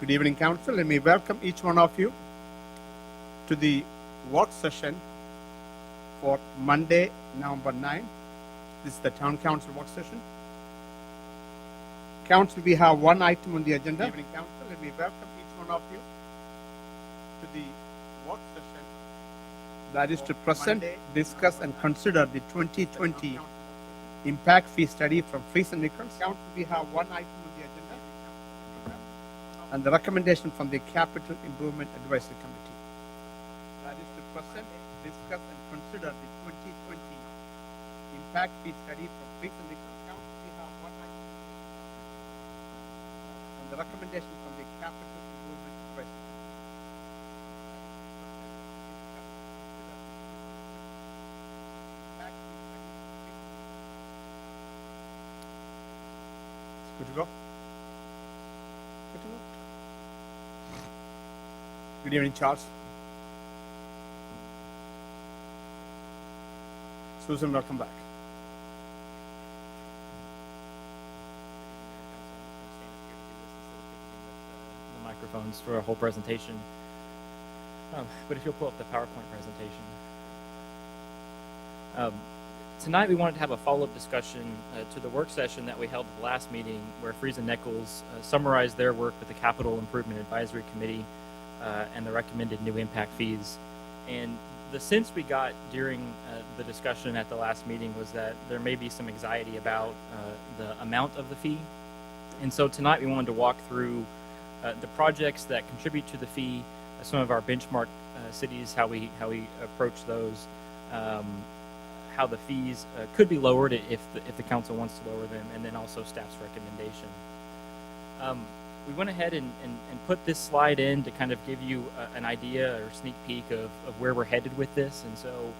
Good evening, Council. Let me welcome each one of you to the work session for Monday, November 9. This is the Town Council work session. Council, we have one item on the agenda. Good evening, Council. Let me welcome each one of you to the work session that is to present, discuss, and consider the 2020 impact fee study from Fries and Nichols. Council, we have one item on the agenda and the recommendation from the Capital Improvement Advisory Committee. That is to present, discuss, and consider the 2020 impact fee study from Fries and Nichols. Council, we have one item and the recommendation from the Capital Improvement Advisory Committee. Good to go? Good to go? Good evening, Charles. Susan, welcome back. The microphones for a whole presentation. But if you'll pull up the PowerPoint presentation. Tonight we wanted to have a follow-up discussion to the work session that we held at the last meeting where Fries and Nichols summarized their work with the Capital Improvement Advisory Committee and the recommended new impact fees. And the sense we got during the discussion at the last meeting was that there may be some anxiety about the amount of the fee. And so tonight we wanted to walk through the projects that contribute to the fee, some of our benchmark cities, how we approach those, how the fees could be lowered if the council wants to lower them, and then also staff's recommendation. We went ahead and put this slide in to kind of give you an idea or sneak peek of where we're headed with this. And so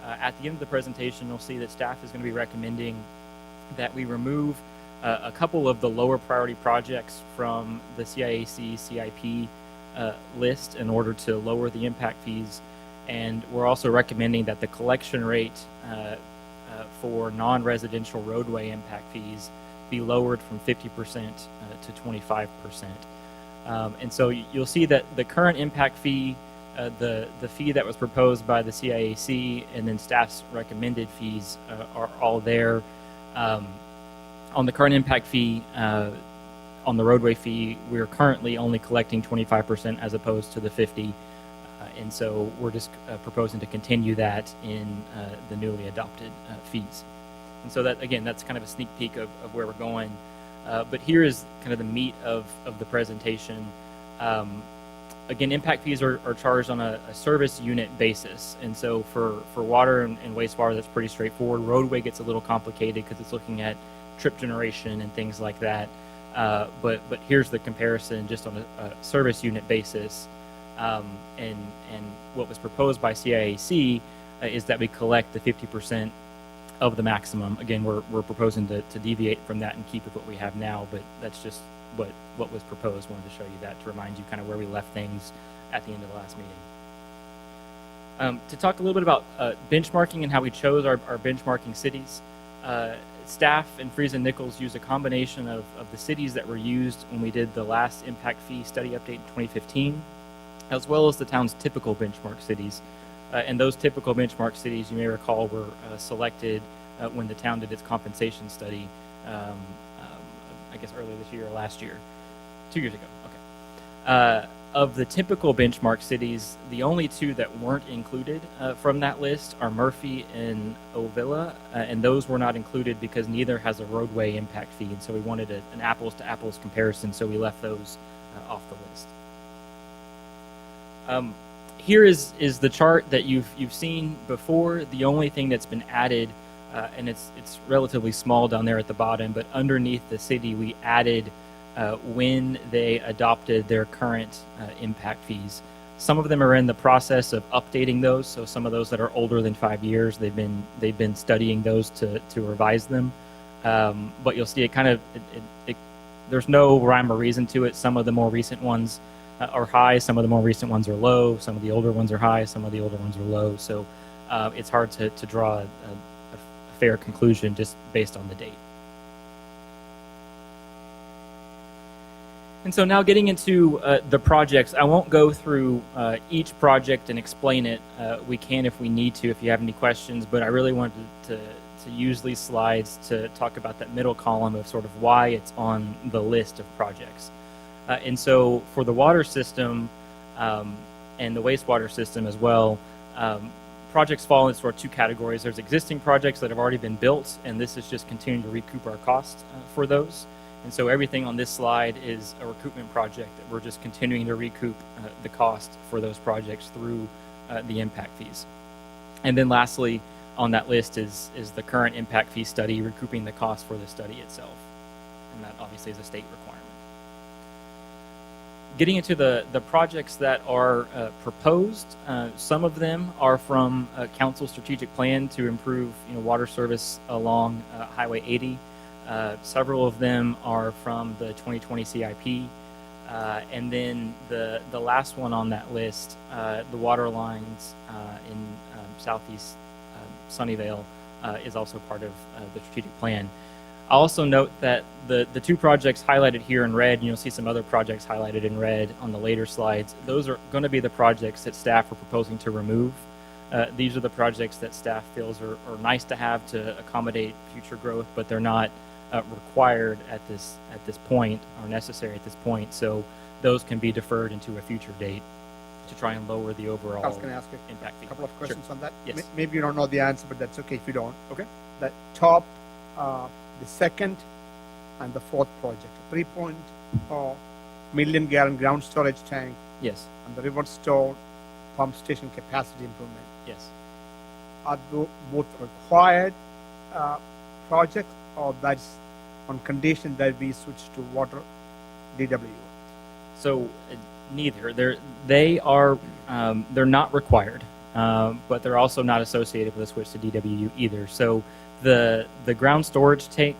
at the end of the presentation, you'll see that staff is going to be recommending that we remove a couple of the lower priority projects from the CIAC CIP list in order to lower the impact fees. And we're also recommending that the collection rate for non-residential roadway impact fees be lowered from 50% to 25%. And so you'll see that the current impact fee, the fee that was proposed by the CIAC, and then staff's recommended fees are all there. On the current impact fee, on the roadway fee, we're currently only collecting 25% as opposed to the 50%. And so we're just proposing to continue that in the newly adopted fees. And so that, again, that's kind of a sneak peek of where we're going. But here is kind of the meat of the presentation. Again, impact fees are charged on a service unit basis. And so for water and wastewater, that's pretty straightforward. Roadway gets a little complicated because it's looking at trip generation and things like that. But here's the comparison just on a service unit basis. And what was proposed by CIAC is that we collect the 50% of the maximum. Again, we're proposing to deviate from that and keep with what we have now, but that's just what was proposed. Wanted to show you that to remind you kind of where we left things at the end of the last meeting. To talk a little bit about benchmarking and how we chose our benchmarking cities, staff and Fries and Nichols used a combination of the cities that were used when we did the last impact fee study update in 2015, as well as the town's typical benchmark cities. And those typical benchmark cities, you may recall, were selected when the town did its compensation study, I guess earlier this year or last year, 2 years ago, okay. Of the typical benchmark cities, the only two that weren't included from that list are Murphy and Ovilla, and those were not included because neither has a roadway impact fee, and so we wanted an apples-to-apples comparison, so we left those off the list. Here is the chart that you've seen before. The only thing that's been added, and it's relatively small down there at the bottom, but underneath the city we added when they adopted their current impact fees. Some of them are in the process of updating those, so some of those that are older than 5 years, they've been studying those to revise them. But you'll see it kind of there's no rhyme or reason to it. Some of the more recent ones are high, some of the more recent ones are low, some of the older ones are high, some of the older ones are low. So it's hard to draw a fair conclusion just based on the date. And so now getting into the projects, I won't go through each project and explain it. We can if we need to, if you have any questions, but I really wanted to use these slides to talk about that middle column of sort of why it's on the list of projects. And so for the water system and the wastewater system as well, projects fall into sort of two categories. There's existing projects that have already been built, and this is just continuing to recoup our costs for those. And so everything on this slide is a recoupment project that we're just continuing to recoup the cost for those projects through the impact fees. And then lastly on that list is the current impact fee study, recouping the cost for the study itself. And that obviously is a state requirement. Getting into the projects that are proposed, some of them are from Council strategic plan to improve water service along Highway 80. Several of them are from the 2020 CIP. And then the last one on that list, the water lines in southeast Sunnyvale, is also part of the strategic plan. I'll also note that the two projects highlighted here in red, and you'll see some other projects highlighted in red on the later slides, those are going to be the projects that staff are proposing to remove. These are the projects that staff feels are nice to have to accommodate future growth, but they're not required at this point or necessary at this point. So those can be deferred into a future date to try and lower the overall I was going to ask you impact fee. a couple of questions on that. Yes. Maybe you don't know the answer, but that's okay if you don't. Okay. The top, the second and the fourth project, 3.4 million gallon ground storage tank Yes. and the river store pump station capacity improvement. Yes. Are both required projects, or that's on condition that we switch to water DW? So neither. They're not required, but they're also not associated with a switch to DWU either. So the ground storage tank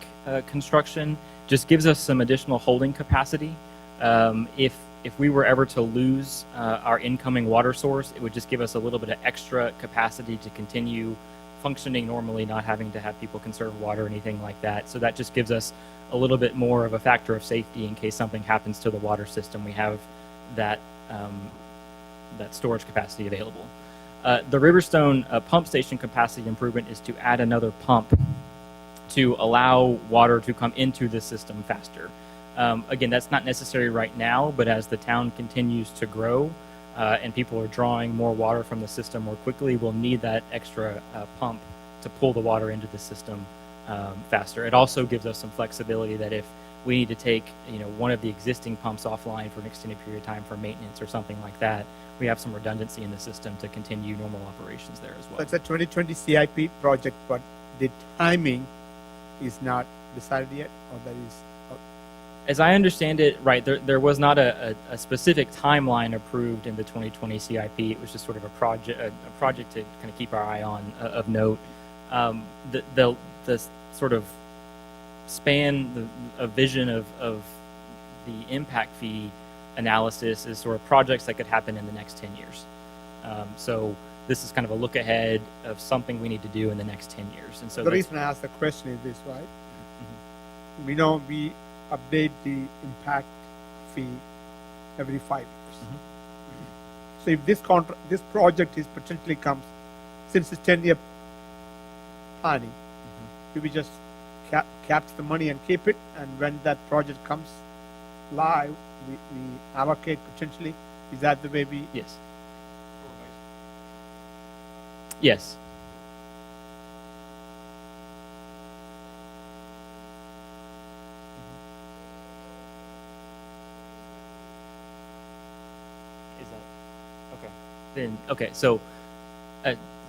construction just gives us some additional holding capacity. If we were ever to lose our incoming water source, it would just give us a little bit of extra capacity to continue functioning normally, not having to have people conserve water or anything like that. So that just gives us a little bit more of a factor of safety in case something happens to the water system. We have that storage capacity available. The Riverstone pump station capacity improvement is to add another pump to allow water to come into the system faster. Again, that's not necessary right now, but as the town continues to grow and people are drawing more water from the system more quickly, we'll need that extra pump to pull the water into the system faster. It also gives us some flexibility that if we need to take one of the existing pumps offline for an extended period of time for maintenance or something like that, we have some redundancy in the system to continue normal operations there as well. That's a 2020 CIP project, but the timing is not decided yet, or that is. As I understand it, right, there was not a specific timeline approved in the 2020 CIP. It was just sort of a project to kind of keep our eye on of note. The sort of span, a vision of the impact fee analysis is sort of projects that could happen in the next 10 years. So this is kind of a look ahead of something we need to do in the next 10 years. And so the reason I asked the question is this, right? Mm-hmm. We know we update the impact fee every 5 years. Mm-hmm. So if this project is potentially comes, since it's 10-year planning, do we just capture the money and keep it, and when that project comes live, we allocate potentially? Is that the way we? Yes. Yes. Is that okay? Then okay. So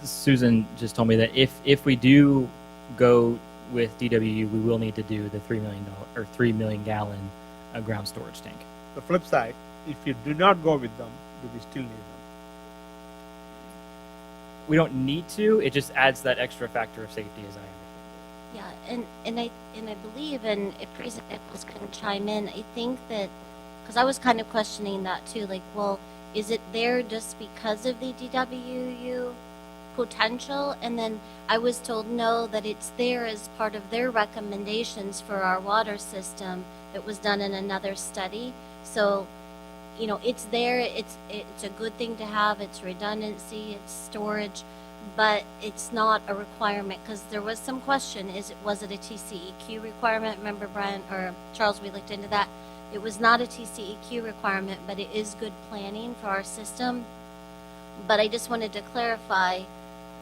Susan just told me that if we do go with DWU, we will need to do the $3 million gallon ground storage tank. The flip side, if you do not go with them, do we still need them? We don't need to. It just adds that extra factor of safety, as I understand. Yeah, and I believe, and if President Nichols can chime in, I think that, because I was kind of questioning that too, like, well, is it there just because of the DWU potential? And then I was told no, that it's there as part of their recommendations for our water system that was done in another study. So, you know, it's there, it's a good thing to have, it's redundancy, it's storage, but it's not a requirement, because there was some question, was it a TCEQ requirement? Remember, Brian, or Charles, we looked into that. It was not a TCEQ requirement, but it is good planning for our system. But I just wanted to clarify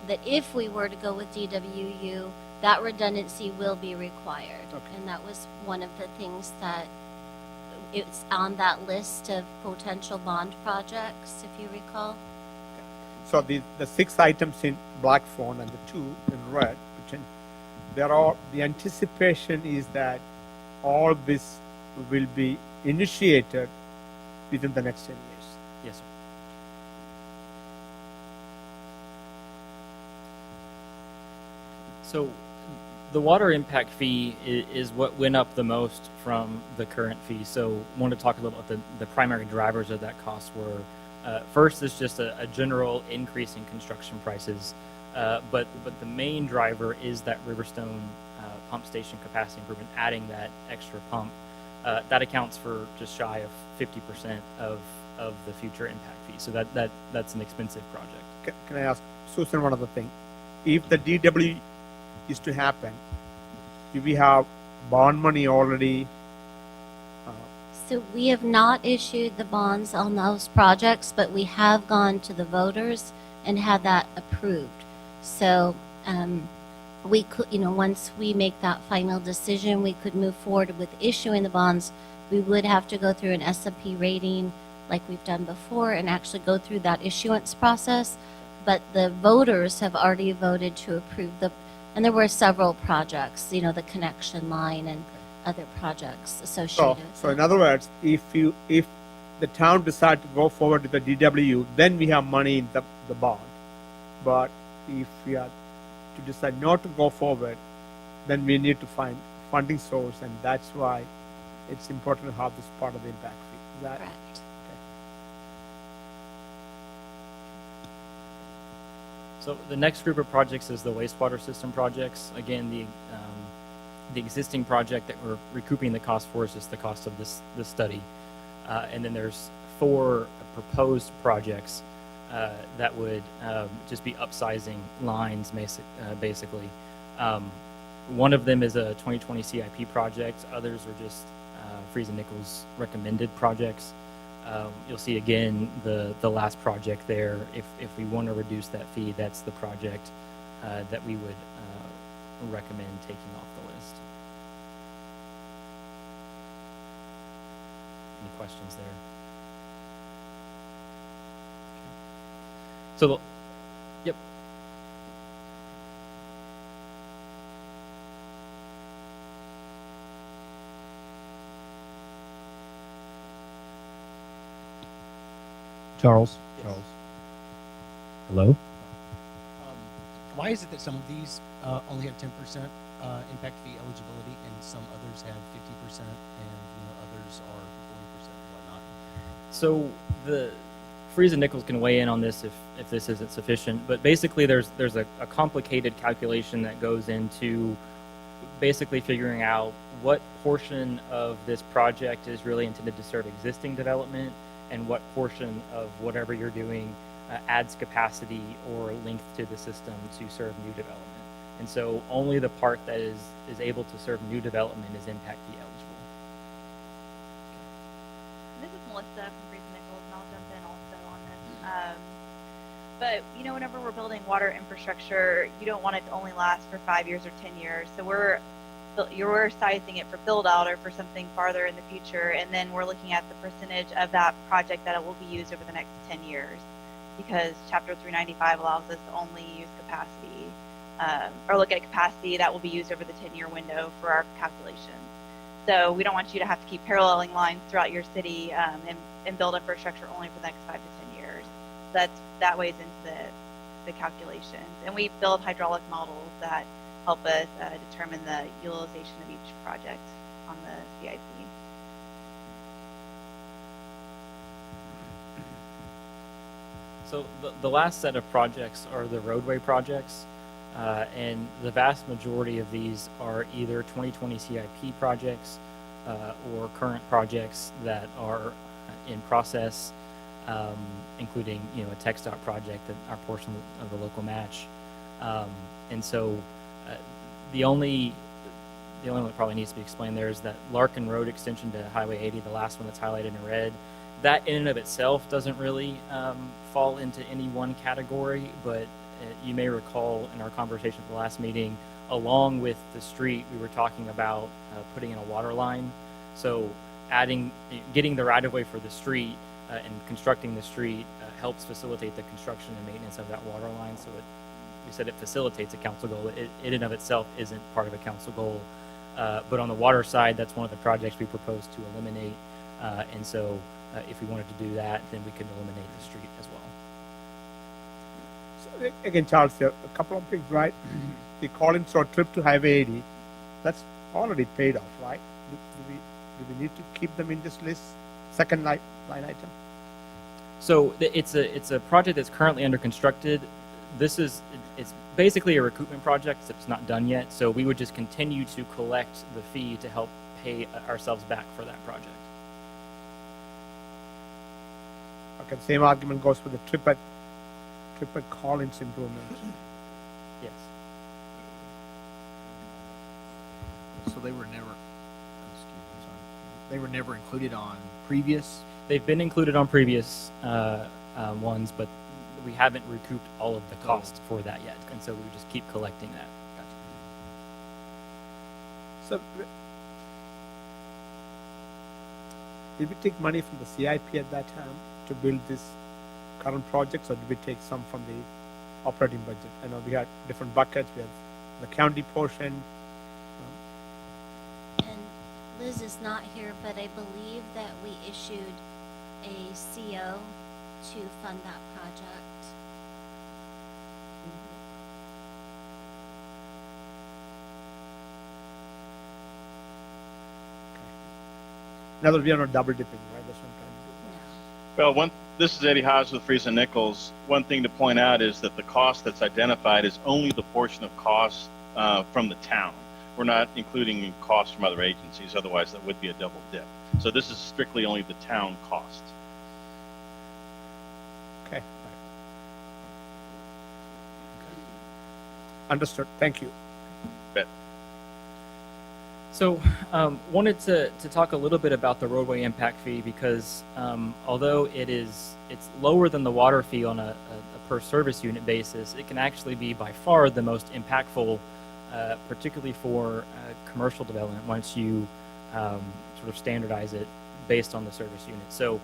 that if we were to go with DWU, that redundancy will be required. Okay. And that was one of the things that it's on that list of potential bond projects, if you recall. So the 6 items in black font and the 2 in red, the anticipation is that all this will be initiated within the next 10 years. Yes, sir. So the water impact fee is what went up the most from the current fee. So I want to talk a little about the primary drivers of that cost were, first is just a general increase in construction prices. But the main driver is that Riverstone pump station capacity improvement, adding that extra pump. That accounts for just shy of 50% of the future impact fee. So that's an expensive project. Can I ask Susan one other thing? If the DW is to happen, do we have bond money already? So we have not issued the bonds on those projects, but we have gone to the voters and had that approved. So we could, you know, once we make that final decision, we could move forward with issuing the bonds. We would have to go through an S&P rating like we've done before and actually go through that issuance process. But the voters have already voted to approve and there were several projects, you know, the connection line and other projects associated. So in other words, if the town decide to go forward with the DW, then we have money in the bond. But if we are to decide not to go forward, then we need to find funding source, and that's why it's important to have this part of the impact fee. Is that Correct. So the next group of projects is the wastewater system projects. Again, the existing project that we're recouping the cost for is just the cost of this study. And then there's 4 proposed projects that would just be upsizing lines, basically. One of them is a 2020 CIP project. Others are just Freeze and Nichols recommended projects. You'll see again the last project there. If we want to reduce that fee, that's the project that we would recommend taking off the list. Any questions there? So, yep. Charles. Hello. Why is it that some of these only have 10% impact fee eligibility and some others have 50% and others are 40% and whatnot? So the Freeze and Nichols can weigh in on this if this isn't sufficient, but basically there's a complicated calculation that goes into basically figuring out what portion of this project is really intended to serve existing development and what portion of whatever you're doing adds capacity or length to the system to serve new development. And so only the part that is able to serve new development is impact fee eligible. This is Melissa from Freeze and Nichols, and I'll jump in also on this. But whenever we're building water infrastructure, you don't want it to only last for 5 years or 10 years. So we're sizing it for build out or for something farther in the future, and then we're looking at the percentage of that project that it will be used over the next 10 years, because Chapter 395 allows us to only use capacity or look at capacity that will be used over the 10-year window for our calculations. So we don't want you to have to keep paralleling lines throughout your city and build infrastructure only for the next 5 to 10 years. That weighs into the calculations, and we build hydraulic models that help us determine the utilization of each project on the CIP. So the last set of projects are the roadway projects, and the vast majority of these are either 2020 CIP projects or current projects that are in process, including, you know, a tech stop project that our portion of the local match. And so the only one that probably needs to be explained there is that Larkin Road extension to Highway 80, the last one that's highlighted in red. That in and of itself doesn't really fall into any one category, but you may recall in our conversation at the last meeting, along with the street, we were talking about putting in a water line. So getting the right of way for the street and constructing the street helps facilitate the construction and maintenance of that water line. So we said it facilitates a council goal. It in and of itself isn't part of a council goal. But on the water side, that's one of the projects we propose to eliminate. And so if we wanted to do that, then we could eliminate the street as well. So, again, Charles, a couple of things, right? The Collins Road trip to Highway 80, that's already paid off, right? Do we need to keep them in this list, second line item? So it's a project that's currently under constructed. It's basically a recoupment project, except it's not done yet. So we would just continue to collect the fee to help pay ourselves back for that project. Okay, same argument goes for the trip at Collins improvement. Yes. So they were never, excuse me, I'm sorry. They were never included on previous. They've been included on previous ones, but we haven't recouped all of the costs for that yet. And so we would just keep collecting that. So, did we take money from the CIP at that time to build this current projects, or did we take some from the operating budget? I know we had different buckets. We have the county portion. And Liz is not here, but I believe that we issued a CO to fund that project. Now that we are not double dipping, right? That's what I'm trying to do. No. Well, this is Eddie Haas with Friesen Nichols. One thing to point out is that the cost that's identified is only the portion of costs from the town. We're not including costs from other agencies, otherwise that would be a double dip. So this is strictly only the town costs. Okay. Right. Understood. Thank you. So, wanted to talk a little bit about the roadway impact fee because although it's lower than the water fee on a per service unit basis, it can actually be by far the most impactful, particularly for commercial development once you sort of standardize it based on the service unit. So,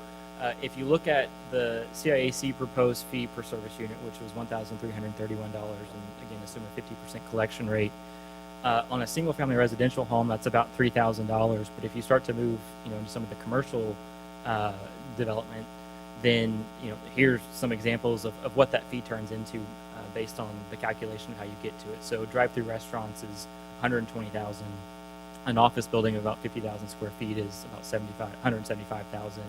if you look at the CIAC proposed fee per service unit, which was $1,331, and again, assume a 50% collection rate. On a single-family residential home, that's about $3,000. But if you start to move, into some of the commercial development, then here's some examples of what that fee turns into based on the calculation of how you get to it. So drive-through restaurants is $120,000. An office building of about 50,000 square feet is about $175,000.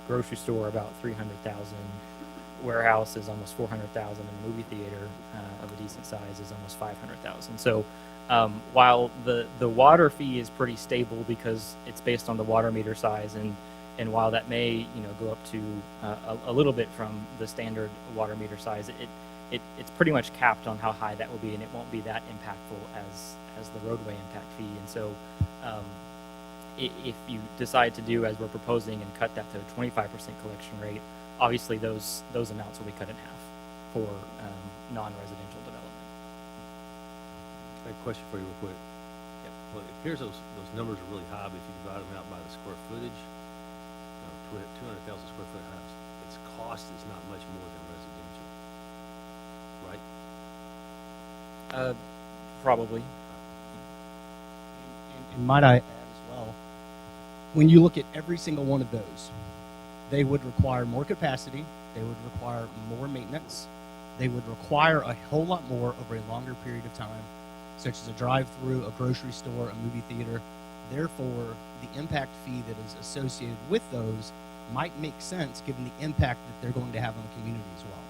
Grocery store about $300,000. Warehouse is almost $400,000, and a movie theater of a decent size is almost $500,000. So while the water fee is pretty stable because it's based on the water meter size, and while that may go up to a little bit from the standard water meter size, it's pretty much capped on how high that will be, and it won't be that impactful as the roadway impact fee. And so if you decide to do as we're proposing and cut that to a 25% collection rate, obviously those amounts will be cut in half for non-residential development. I have a question for you real quick. Yep. Well, it appears those numbers are really high, but if you divide them out by the square footage, 200,000 square foot house, its cost is not much more than residential, right? Probably. And might I add as well, when you look at every single one of those, they would require more capacity, they would require more maintenance, they would require a whole lot more over a longer period of time, such as a drive-through, a grocery store, a movie theater. Therefore, the impact fee that is associated with those might make sense given the impact that they're going to have on the community as well.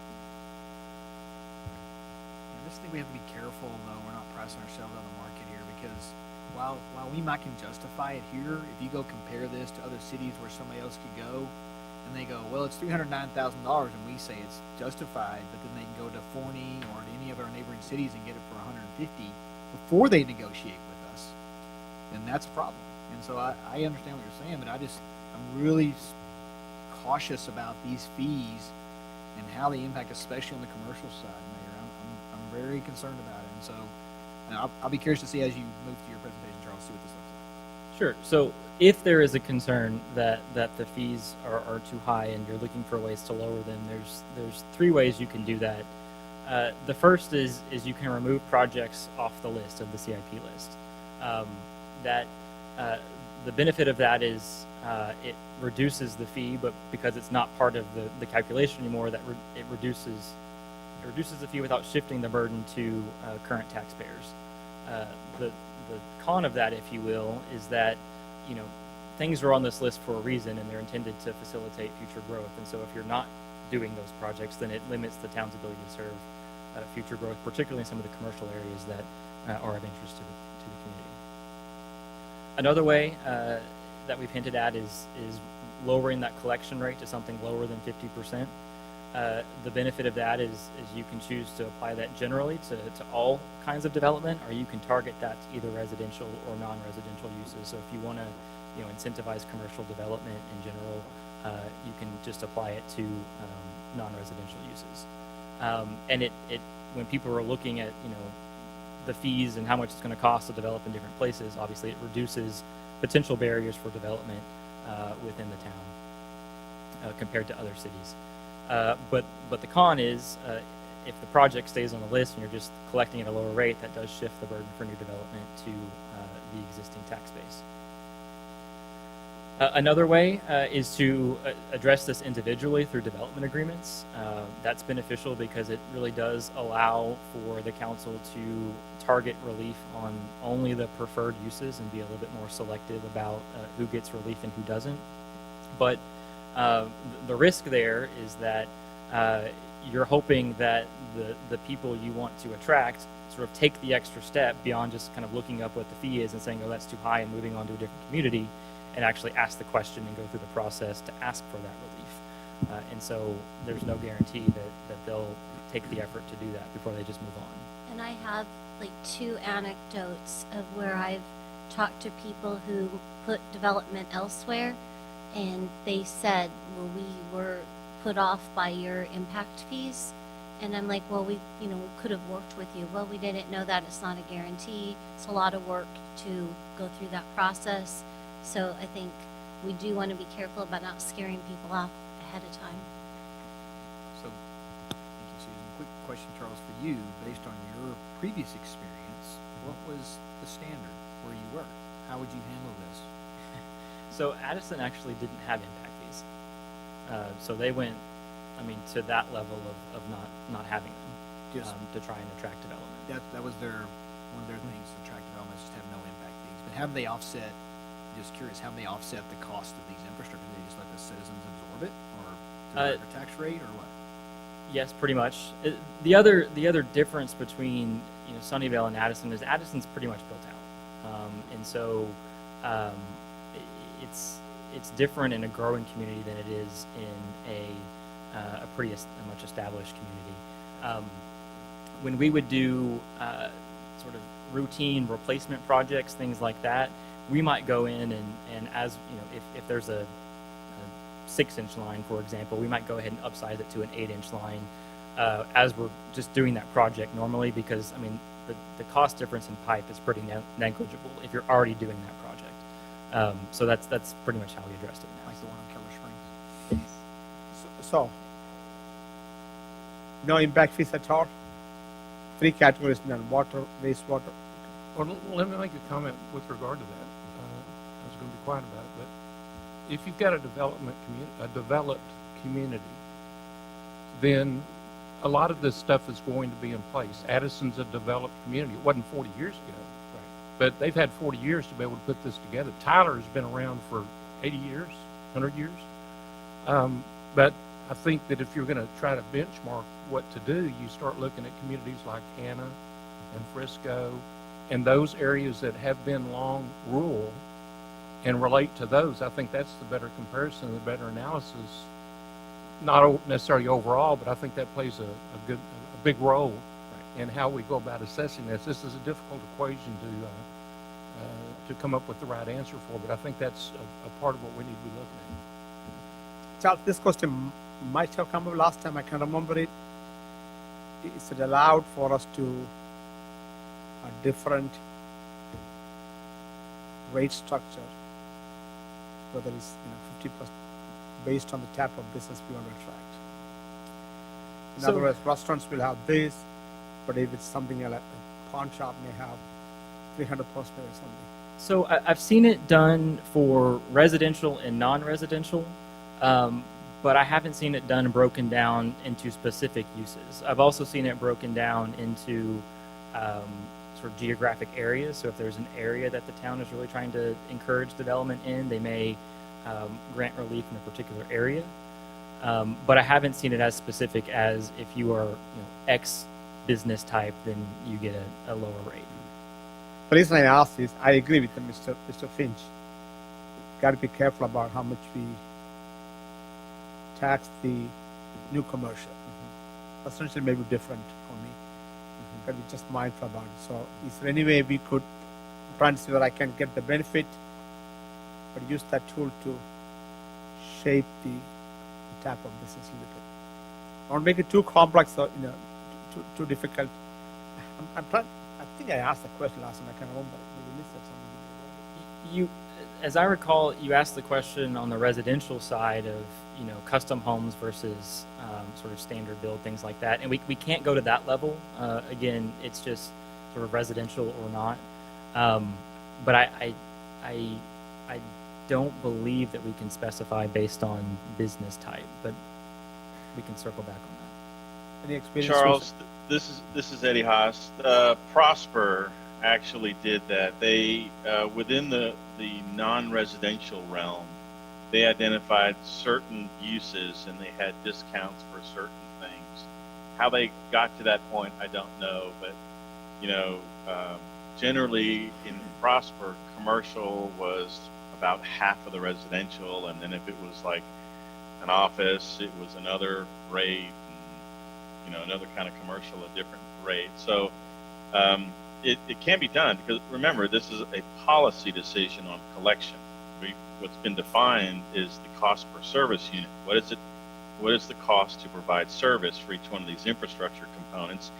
I just think we have to be careful, though. We're not pricing ourselves out of the market here because while we might can justify it here, if you go compare this to other cities where somebody else could go, and they go, well, it's $309,000, and we say it's justified, but then they can go to Forney or to any of our neighboring cities and get it for 150 before they negotiate with us, then that's a problem. And so I understand what you're saying, but I'm really cautious about these fees and how they impact, especially on the commercial side, Mayor. I'm very concerned about it, and so I'll be curious to see as you move to your presentation, Charles, see what this looks like. Sure. So if there is a concern that the fees are too high and you're looking for ways to lower them, there's three ways you can do that. The first is you can remove projects off the list of the CIP list. The benefit of that is it reduces the fee, but because it's not part of the calculation anymore, it reduces the fee without shifting the burden to current taxpayers. The con of that, if you will, is that things are on this list for a reason, and they're intended to facilitate future growth. And so, if you're not doing those projects, then it limits the town's ability to serve future growth, particularly in some of the commercial areas that are of interest to the community. Another way that we've hinted at is lowering that collection rate to something lower than 50%. The benefit of that is you can choose to apply that generally to all kinds of development, or you can target that to either residential or non-residential uses. So if you want to incentivize commercial development in general, you can just apply it to non-residential uses. And when people are looking at the fees and how much it's going to cost to develop in different places, obviously it reduces potential barriers for development within the town compared to other cities. But the con is if the project stays on the list and you're just collecting at a lower rate, that does shift the burden for new development to the existing tax base. Another way is to address this individually through development agreements. That's beneficial because it really does allow for the council to target relief on only the preferred uses and be a little bit more selective about who gets relief and who doesn't. But the risk there is that you're hoping that the people you want to attract sort of take the extra step beyond just kind of looking up what the fee is and saying, oh, that's too high, and moving on to a different community, and actually ask the question and go through the process to ask for that relief. And so there's no guarantee that they'll take the effort to do that before they just move on. And I have like 2 anecdotes of where I've talked to people who put development elsewhere, and they said, well, we were put off by your impact fees. And I'm like, well, we could have worked with you. Well, we didn't know that. It's not a guarantee. It's a lot of work to go through that process. So I think we do want to be careful about not scaring people off ahead of time. So, thank you, Susan. Quick question, Charles, for you. Based on your previous experience, what was the standard where you worked? How would you handle this? So Addison actually didn't have impact fees. So they went, to that level of not having them to try and attract development. That was one of their things to attract development, is just have no impact fees. But have they offset? Just curious, how they offset the cost of these infrastructure? Do they just let the citizens absorb it, or through their tax rate, or what? Yes, pretty much. The other difference between Sunnyvale and Addison is Addison's pretty much built out, and so it's different in a growing community than it is in a much established community. When we would do sort of routine replacement projects, things like that, we might go in and as if there's a 6-inch line, for example, we might go ahead and upsize it to an 8-inch line as we're just doing that project normally, because the cost difference in pipe is pretty negligible if you're already doing that project. So that's pretty much how we addressed it now. Like the one on Keller Springs. So, no impact fees at all? 3 categories, none: water, wastewater. Well, let me make a comment with regard to that. I was going to be quiet about it, but if you've got a developed community, then a lot of this stuff is going to be in place. Addison's a developed community. It wasn't 40 years ago, but they've had 40 years to be able to put this together. Tyler's been around for 80 years, 100 years. But I think that if you're going to try to benchmark what to do, you start looking at communities like Anna and Frisco and those areas that have been long rural and relate to those, I think that's the better comparison, the better analysis. Not necessarily overall, but I think that plays a big role in how we go about assessing this. This is a difficult equation to come up with the right answer for, but I think that's a part of what we need to be looking at. Charles, this question might have come up last time. I can remember it. Is it allowed for us to a different rate structure, whether it's 50% based on the type of business we want to attract? In So- other words, restaurants will have this, but if it's something like a pawn shop may have 300% or something. So I've seen it done for residential and non-residential, but I haven't seen it done broken down into specific uses. I've also seen it broken down into sort of geographic areas. So if there's an area that the town is really trying to encourage development in, they may grant relief in a particular area. But I haven't seen it as specific as if you are X business type, then you get a lower rate. The reason I ask is, I agree with Mr. Finch. Got to be careful about how much we tax the new commercial. Essentially, may be different for me. Got to be just mindful about it. So, is there any way we could try and see where I can get the benefit, but use that tool to shape the type of business a little? Don't make it too complex or too difficult. I'm trying. I think I asked the question last time. I can't remember. Maybe missed something. You, as I recall, you asked the question on the residential side of custom homes versus sort of standard build, things like that, and we can't go to that level. Again, it's just sort of residential or not. But I don't believe that we can specify based on business type, but we can circle back on that. Any experience? Charles, this is Eddie Haas. Prosper actually did that. They within the non-residential realm, they identified certain uses and they had discounts for certain things. How they got to that point, I don't know. But generally in Prosper, commercial was about half of the residential, and then if it was like an office, it was another rate. Another kind of commercial, a different rate. So it can be done because remember, this is a policy decision on collection. What's been defined is the cost per service unit. What is the cost to provide service for each one of these infrastructure components,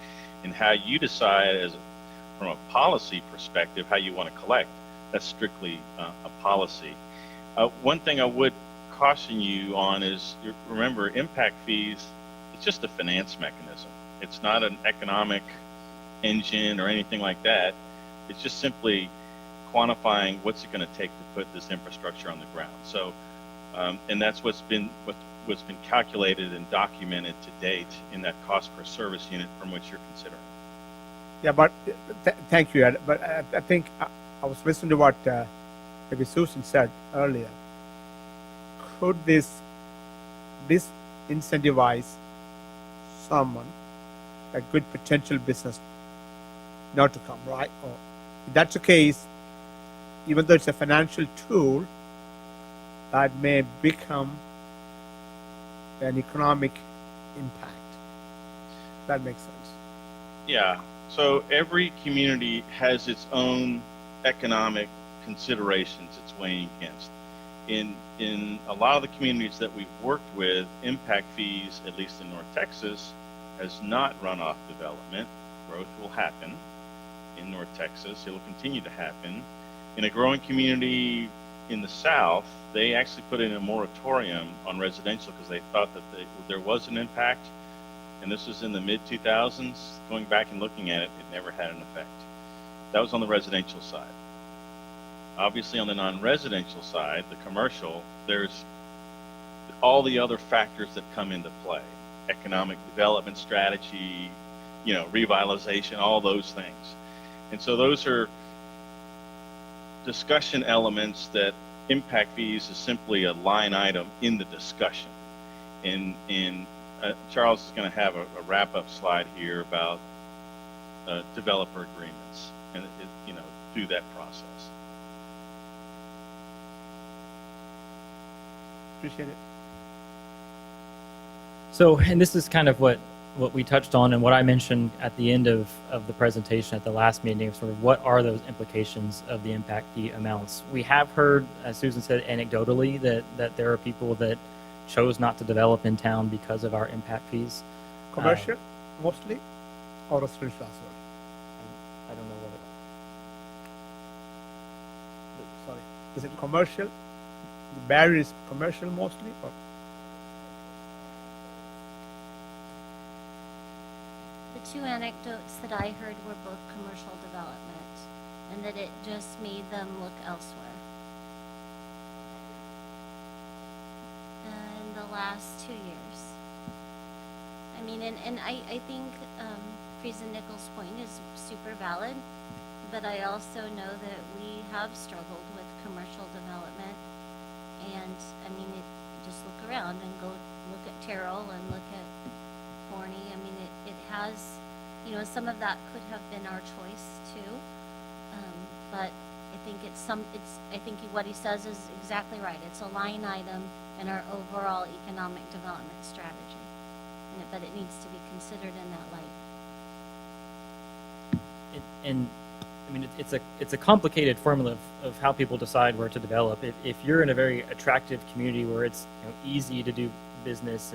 and how you decide from a policy perspective how you want to collect. That's strictly a policy. One thing I would caution you on is remember, impact fees. It's just a finance mechanism. It's not an economic engine or anything like that. It's just simply quantifying what's it going to take to put this infrastructure on the ground. So, and that's what's been calculated and documented to date in that cost per service unit from which you're considering. Yeah, but thank you, Ed. But I think I was listening to what maybe Susan said earlier. Could this incentivize someone, a good potential business, not to come, right? Or if that's the case, even though it's a financial tool, that may become an economic impact. That makes sense. Yeah. So every community has its own economic considerations it's weighing against. In a lot of the communities that we've worked with, impact fees, at least in North Texas, has not run off development. Growth will happen in North Texas. It will continue to happen. In a growing community in the South, they actually put in a moratorium on residential because they thought that there was an impact. And this was in the mid-2000s. Going back and looking at it, it never had an effect. That was on the residential side. Obviously, on the non-residential side, the commercial, there's all the other factors that come into play. Economic development strategy, revitalization, all those things. And so those are discussion elements that impact fees is simply a line item in the discussion. And Charles is going to have a wrap-up slide here about developer agreements. and through that process. Appreciate it. So, and this is kind of what we touched on and what I mentioned at the end of the presentation at the last meeting, sort of what are those implications of the impact fee amounts. We have heard, as Susan said, anecdotally that there are people that chose not to develop in town because of our impact fees. Commercial mostly, or residential as well? I don't know what Sorry, is it commercial? The barrier is commercial mostly, or? The two anecdotes that I heard were both commercial development, and that it just made them look elsewhere. In the last 2 years. I mean, and I think Friesen Nichols' point is super valid, but I also know that we have struggled with commercial development. And I mean, just look around and go look at Terrell and look at Forney. I mean, it has, some of that could have been our choice too. But I think I think what he says is exactly right. It's a line item in our overall economic development strategy. But it needs to be considered in that light. and I mean, it's a complicated formula of how people decide where to develop. If you're in a very attractive community where it's easy to do business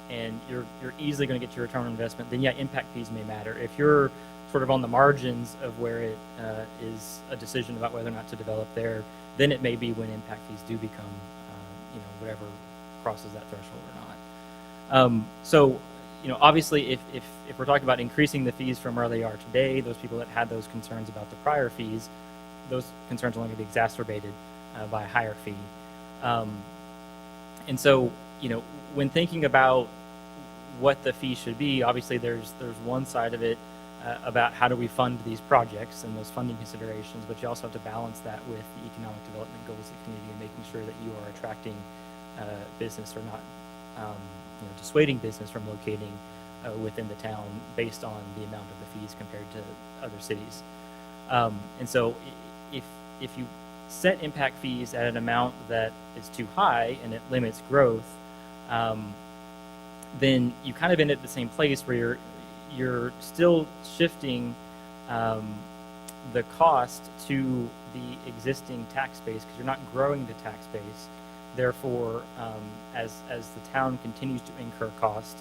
and you're easily going to get your return on investment, then yeah, impact fees may matter. If you're sort of on the margins of where it is a decision about whether or not to develop there, then it may be when impact fees do become whatever crosses that threshold or not. So, obviously, if we're talking about increasing the fees from where they are today, those people that had those concerns about the prior fees, those concerns are only going to be exacerbated by a higher fee. And so, when thinking about what the fee should be, obviously there's one side of it about how do we fund these projects and those funding considerations, but you also have to balance that with the economic development goals of the community and making sure that you are attracting business or not dissuading business from locating within the town based on the amount of the fees compared to other cities. And so if you set impact fees at an amount that is too high and it limits growth, then you kind of end at the same place where you're still shifting the cost to the existing tax base because you're not growing the tax base. Therefore, as the town continues to incur cost,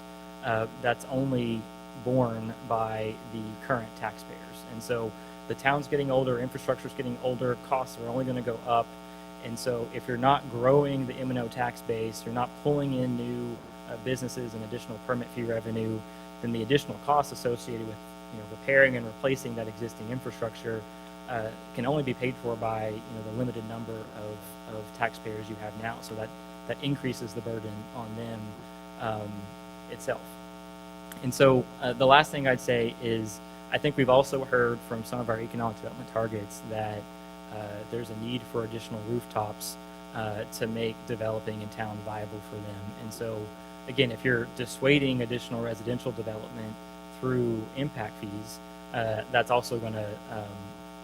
that's only borne by the current taxpayers. And so the town's getting older, infrastructure's getting older, costs are only going to go up. And so if you're not growing the M&O tax base, you're not pulling in new businesses and additional permit fee revenue, then the additional costs associated with repairing and replacing that existing infrastructure can only be paid for by the limited number of taxpayers you have now. So that increases the burden on them itself. And so the last thing I'd say is I think we've also heard from some of our economic development targets that there's a need for additional rooftops to make developing in town viable for them. And so again, if you're dissuading additional residential development through impact fees, that's also going to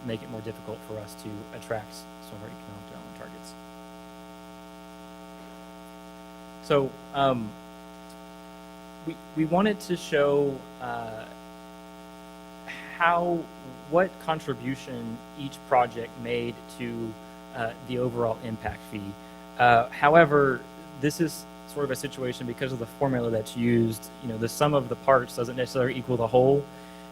make it more difficult for us to attract some of our economic development targets. So we wanted to show what contribution each project made to the overall impact fee. However, this is sort of a situation because of the formula that's used, the sum of the parts doesn't necessarily equal the whole.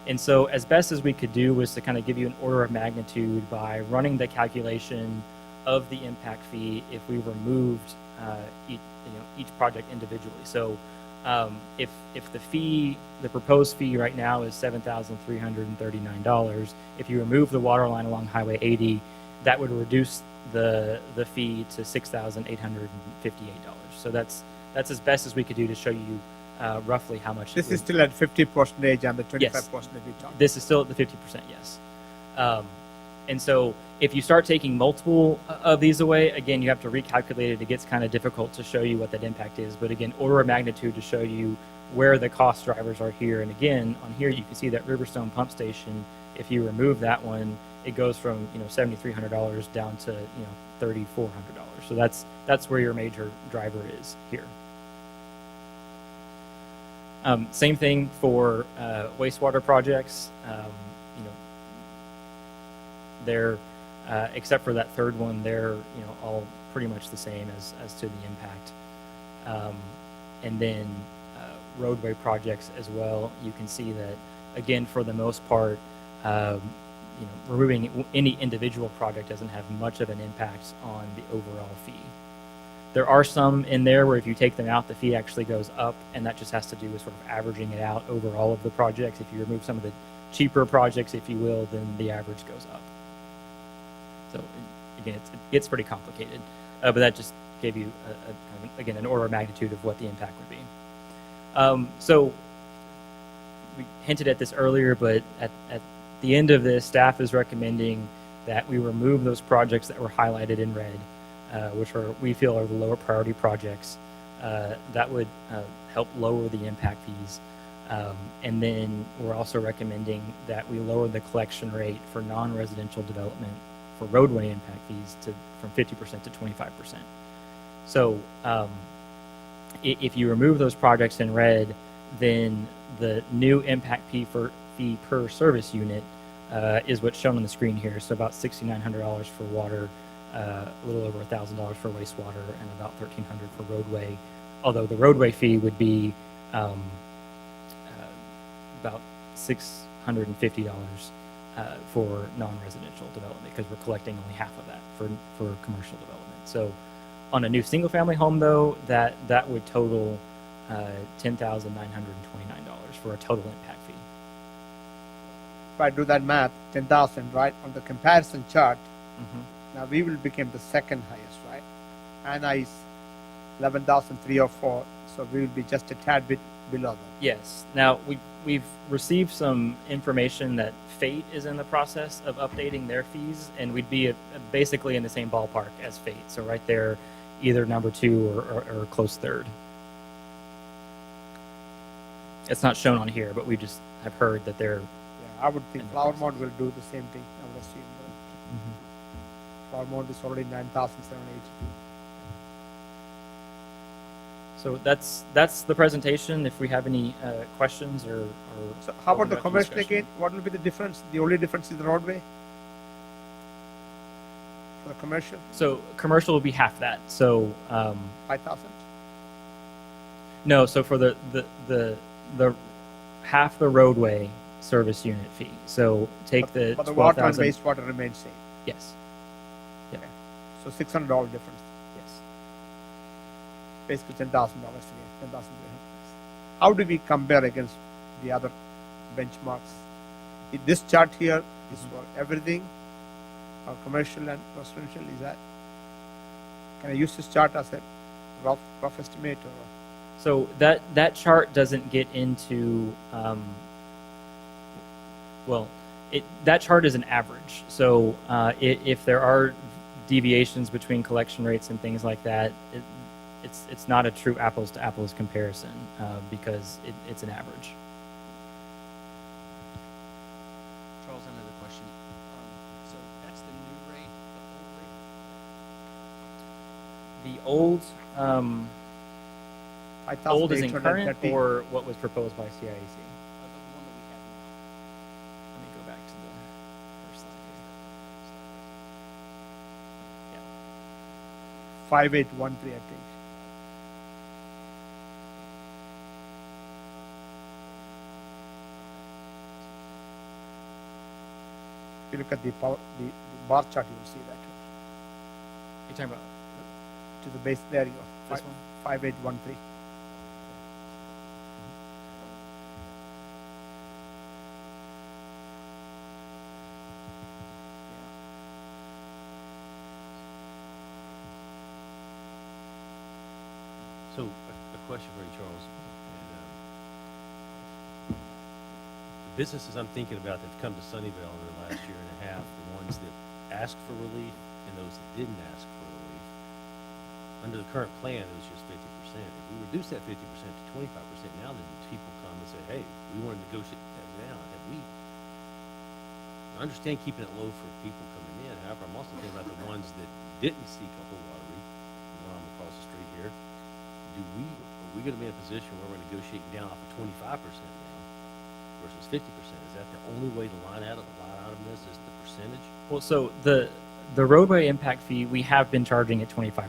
And so as best as we could do was to kind of give you an order of magnitude by running the calculation of the impact fee if we removed each project individually. So if the proposed fee right now is $7,339, if you remove the water line along Highway 80, that would reduce the fee to $6,858. So that's as best as we could do to show you roughly how much. This is still at 50% and the 25% Yes. we talked. This is still at the 50%, yes. And so if you start taking multiple of these away, again, you have to recalculate it. It gets kind of difficult to show you what that impact is. But again, order of magnitude to show you where the cost drivers are here. And again, on here, you can see that Riverstone pump station, if you remove that one, it goes from, $7,300 down to, $3,400. So that's where your major driver is here. Same thing for wastewater projects. They're except for that third one, they're all pretty much the same as to the impact. And then roadway projects as well. You can see that again, for the most part, removing any individual project doesn't have much of an impact on the overall fee. There are some in there where if you take them out, the fee actually goes up, and that just has to do with sort of averaging it out over all of the projects. If you remove some of the cheaper projects, if you will, then the average goes up. So again, it gets pretty complicated, but that just gave you, again, an order of magnitude of what the impact would be. So we hinted at this earlier, but at the end of this, staff is recommending that we remove those projects that were highlighted in red, which we feel are the lower priority projects. That would help lower the impact fees. And then we're also recommending that we lower the collection rate for non-residential development for roadway impact fees from 50% to 25%. So if you remove those projects in red, then the new impact fee per service unit is what's shown on the screen here. So about $6,900 for water, a little over $1,000 for wastewater, and about $1,300 for roadway. Although the roadway fee would be about $650 for non-residential development, because we're collecting only half of that for commercial development. So on a new single-family home, though, that would total $10,929 for a total impact fee. If I do that math, 10,000, right? On the comparison chart, now we will become the second highest, right? Anna is 11,304, so we will be just a tad bit below them. Yes. Now we've received some information that Fate is in the process of updating their fees, and we'd be basically in the same ballpark as Fate. So right there, either number 2 or close third. It's not shown on here, but we just have heard that they're. Yeah, I would think in the Flowermont will do the same thing. I would assume. Flowermont is already 9,782. So that's the presentation. If we have any questions or So how about open the up to commercial discussion. again? What will be the difference? The only difference is the roadway? For the commercial, So commercial will be half that. So 5,000? no, so for the half the roadway service unit fee. So take the But the water and 12,000. wastewater remains same. Yes. So $600 difference. Yes. Basically $10,000 again, 10,300. How do we compare against the other benchmarks? This chart here is for everything, or commercial and residential, is that? Can I use this chart as a rough estimate, or? So that chart doesn't get into that chart is an average. So if there are deviations between collection rates and things like that, it's not a true apples to apples comparison because it's an average. Charles, another question. So that's the new rate, The old 5,830. is in current or what was proposed by CIAC? the one that we have now. Let me go back to the first slide here. 5813, I think. If you look at the bar chart, you will see that. You're talking about To the base, there you go. this one? 5813. So, a question for you, Charles. And, the businesses I'm thinking about that have come to Sunnyvale in the last year and a half, the ones that asked for relief and those that didn't ask for relief. Under the current plan, it was just 50%. If we reduce that 50% to 25%, now then people come and say, hey, we want to negotiate that down. Have we? I understand keeping it low for people coming in. However, I'm also thinking about the ones that didn't seek a whole lot of relief. One I'm across the street here. Are we going to be in a position where we're negotiating down off of 25% now versus 50%? Is that the only way to line out of this is the percentage? Well, so the roadway impact fee we have been charging at 25%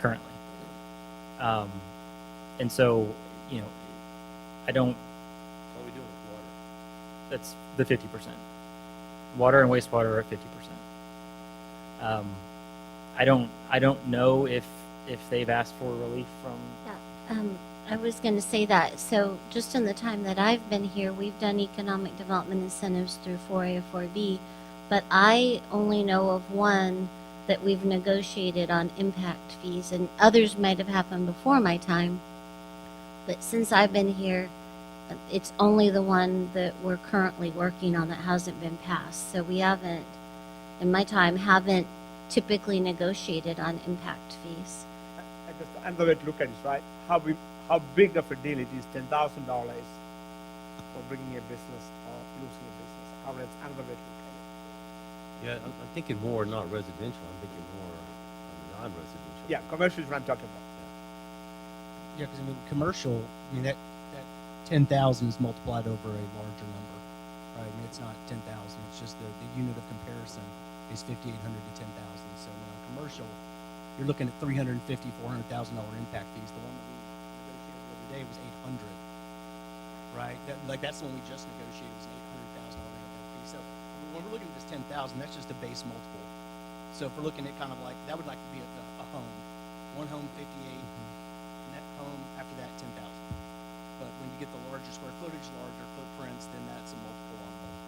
currently, and so I don't. What are we doing with water? That's the 50%. Water and wastewater are at 50%. I don't know if they've asked for relief from. Yeah, I was going to say that. So just in the time that I've been here, we've done economic development incentives through 4A or 4B, but I only know of one that we've negotiated on impact fees, and others might have happened before my time. But since I've been here, it's only the one that we're currently working on that hasn't been passed. So we haven't, in my time, haven't typically negotiated on impact fees. I guess another way to look at it is, right, how big of a deal it is, $10,000 for bringing a business or losing a business. How that's another way to look at it. Yeah, I'm thinking more not residential. I'm thinking more non-residential. Yeah, commercial is what I'm talking about. Yeah, because I mean, commercial, I mean, that 10,000 is multiplied over a larger number, right? I mean, it's not 10,000, it's just the unit of comparison is 5,800 to 10,000. So on commercial, you're looking at $350,000, $400,000 impact fees. The one that we negotiated the other day was 800, right? That's the one we just negotiated was an $800,000 impact fee. So when we're looking at this 10,000, that's just a base multiple. So if we're looking at kind of like, that would like to be a home. One home, 58, net home, after that, 10,000. But when you get the larger square footage, larger footprints, then that's a multiple on multiple.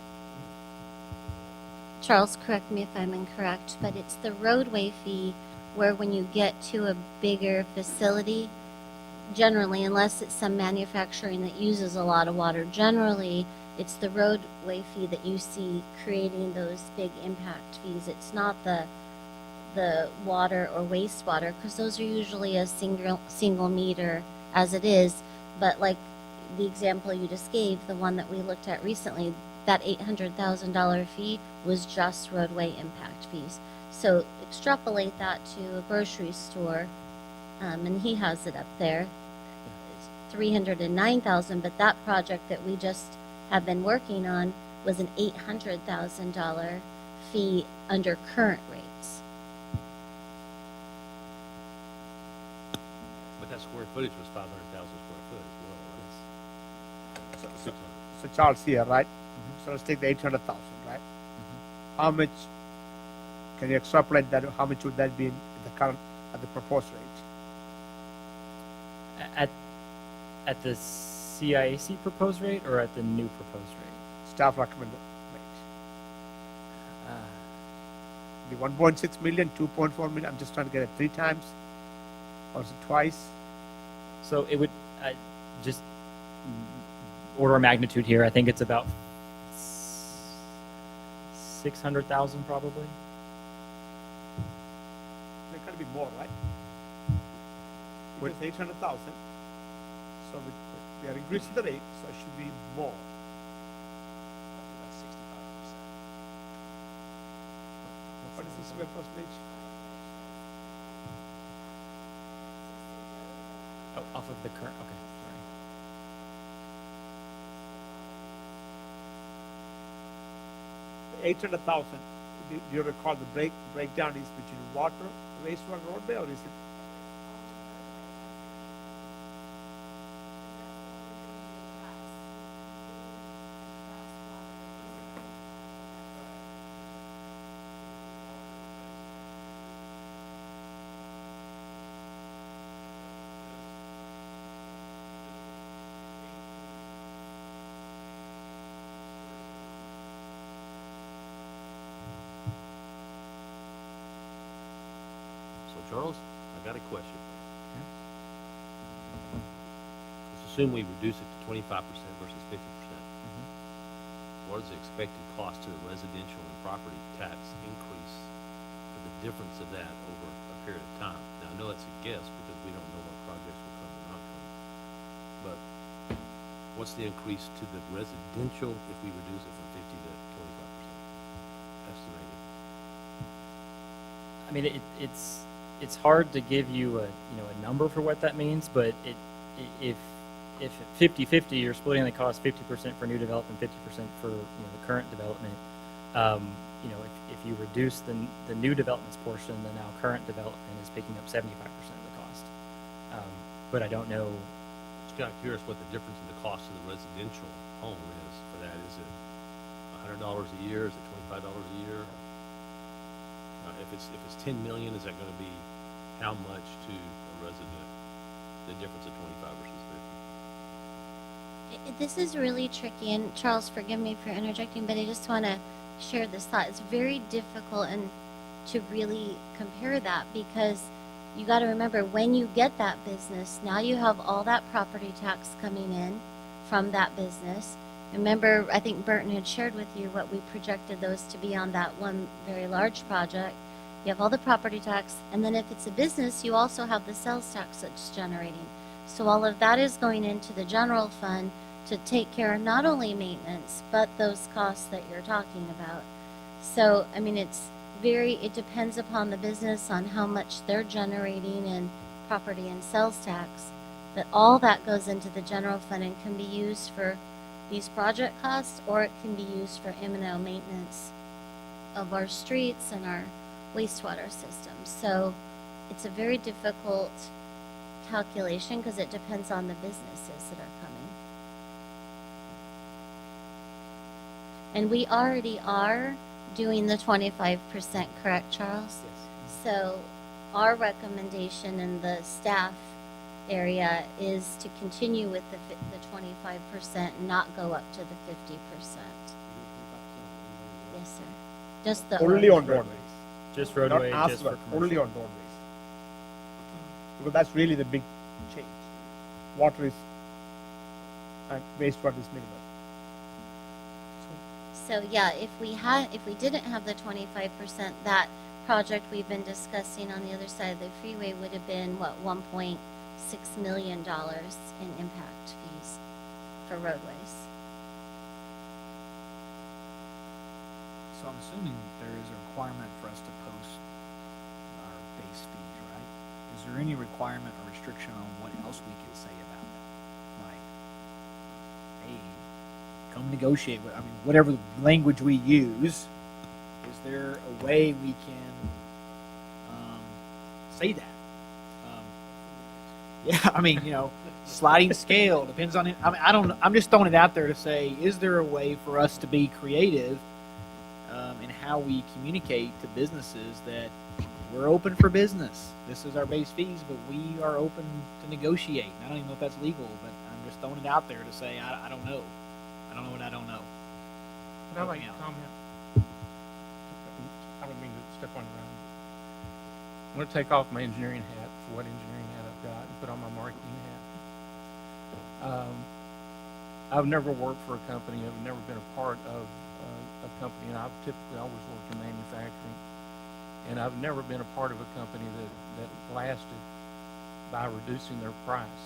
Charles, correct me if I'm incorrect, but it's the roadway fee where when you get to a bigger facility, generally, unless it's some manufacturing that uses a lot of water, generally, it's the roadway fee that you see creating those big impact fees. It's not the water or wastewater, because those are usually a single meter as it is. But like the example you just gave, the one that we looked at recently, that $800,000 fee was just roadway impact fees. So extrapolate that to a grocery store, and he has it up there. It's $309,000, but that project that we just have been working on was an $800,000 fee under current rates. But that square footage was 500,000 square foot as well, right? So Charles here, right? So let's take the 800,000, right? How much, can you extrapolate that, how much would that be in at the proposed rate? At the CIAC proposed rate or at the new proposed rate? Staff recommended rate. The 1.6 million, 2.4 million, I'm just trying to get it 3 times, or is it twice? So it would just order of magnitude here. I think it's about 600,000 probably. There could be more, right? It was 800,000. So we are increasing the rate, so it should be more. That's 65%. What is this square percentage? Oh, off of the current. Okay, sorry. 800,000. Do you recall the breakdown is between water, wastewater, roadway, or is it? So Charles, I got a question. Let's assume we reduce it to 25% versus 50%. what is the expected cost to the residential and property tax increase for the difference of that over a period of time? Now, I know it's a guess because we don't know what projects will come or not come. But what's the increase to the residential if we reduce it from 50 to 25% estimated? I mean, it's hard to give you a a number for what that means, but if at 50-50 you're splitting the cost 50% for new development, 50% for the current development. If you reduce the new developments portion, the now current development is picking up 75% of the cost. But I don't know. Just kind of curious what the difference in the cost of the residential home is for that. Is it $100 a year? Is it $25 a year? If it's 10 million, is that going to be how much to a resident? The difference of 25 versus 50. This is really tricky, and Charles, forgive me for interjecting, but I just want to share this thought. It's very difficult and to really compare that, because you got to remember, when you get that business, now you have all that property tax coming in from that business. Remember, I think Burton had shared with you what we projected those to be on that one very large project. You have all the property tax, and then if it's a business, you also have the sales tax that's generating. So all of that is going into the general fund to take care of not only maintenance, but those costs that you're talking about. So, I mean, it depends upon the business on how much they're generating in property and sales tax. But all that goes into the general fund and can be used for these project costs, or it can be used for M&O maintenance of our streets and our wastewater systems. So it's a very difficult calculation because it depends on the businesses that are coming. And we already are doing the 25%, correct, Charles? Yes. So our recommendation in the staff area is to continue with the 25% and not go up to the 50%. Yes, sir. Just the Only on roadways, Just not roadway, just asphalt, for only commercial. on roadways. Because that's really the big change. Water is, and wastewater is minimal. So yeah, if we didn't have the 25%, that project we've been discussing on the other side of the freeway would have been, what, $1.6 million in impact fees for roadways. So I'm assuming there is a requirement for us to post our base fees, right? Is there any requirement or restriction on what else we can say about that? Like, hey, come negotiate with, I mean, whatever language we use, is there a way we can say that? Yeah, I mean, sliding scale depends on it. I mean, I'm just throwing it out there to say, is there a way for us to be creative in how we communicate to businesses that we're open for business? This is our base fees, but we are open to negotiate. And I don't even know if that's legal, but I'm just throwing it out there to say, I don't know. I don't know what I don't know. Can I make Help me a out. comment? I don't mean to step on your own. I'm going to take off my engineering hat for what engineering hat I've got and put on my marketing hat. I've never worked for a company. I've never been a part of a company, and I've typically always worked in manufacturing. And I've never been a part of a company that lasted by reducing their price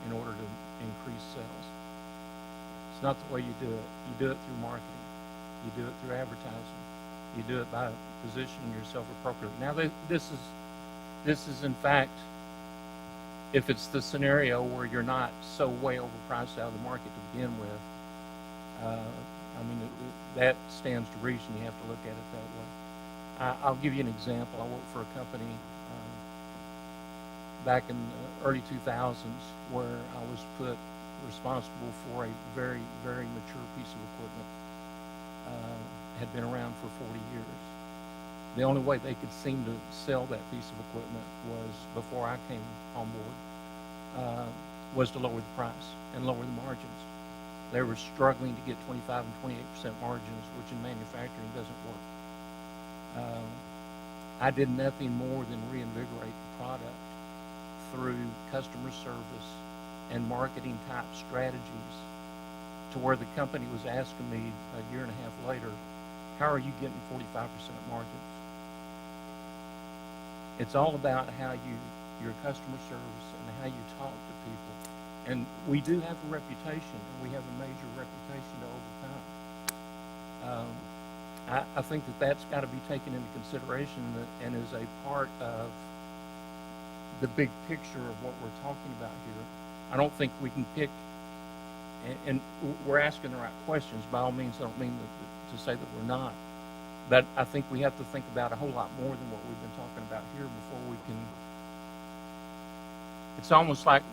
in order to increase sales. It's not the way you do it. You do it through marketing. You do it through advertising. You do it by positioning yourself appropriately. Now, this is in fact, if it's the scenario where you're not so way overpriced out of the market to begin with, I mean, that stands to reason. You have to look at it that way. I'll give you an example. I worked for a company back in the early 2000s where I was put responsible for a very, very mature piece of equipment. Had been around for 40 years. The only way they could seem to sell that piece of equipment was, before I came on board, was to lower the price and lower the margins. They were struggling to get 25 and 28% margins, which in manufacturing doesn't work. I did nothing more than reinvigorate the product through customer service and marketing type strategies to where the company was asking me a year and a half later, how are you getting 45% margins? It's all about how your customer service and how you talk to people. And we do have a reputation, and we have a major reputation to overcome. I think that's got to be taken into consideration and is a part of the big picture of what we're talking about here. I don't think we can pick, and we're asking the right questions. By all means, I don't mean to say that we're not. But I think we have to think about a whole lot more than what we've been talking about here before we can. It's almost like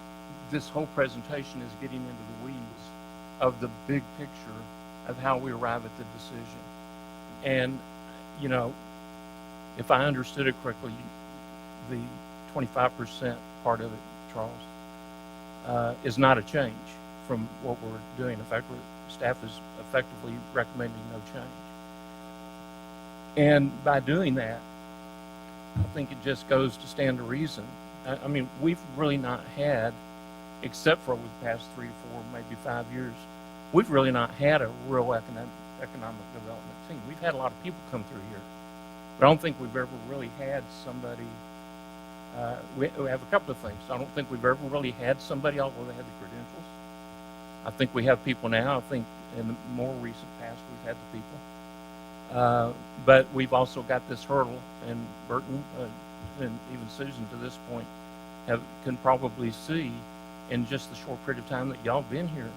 this whole presentation is getting into the weeds of the big picture of how we arrive at the decision. And, you know, if I understood it correctly, the 25% part of it, Charles, is not a change from what we're doing. In fact, staff is effectively recommending no change. And by doing that, I think it just goes to stand to reason. I mean, we've really not had, except for over the past 3 to 4, maybe 5 years, we've really not had a real economic development team. We've had a lot of people come through here, but I don't think we've ever really had somebody. We have a couple of things. I don't think we've ever really had somebody, although they had the credentials. I think we have people now. I think in the more recent past we've had the people. But we've also got this hurdle, and Burton and even Susan to this point can probably see in just the short period of time that y'all been here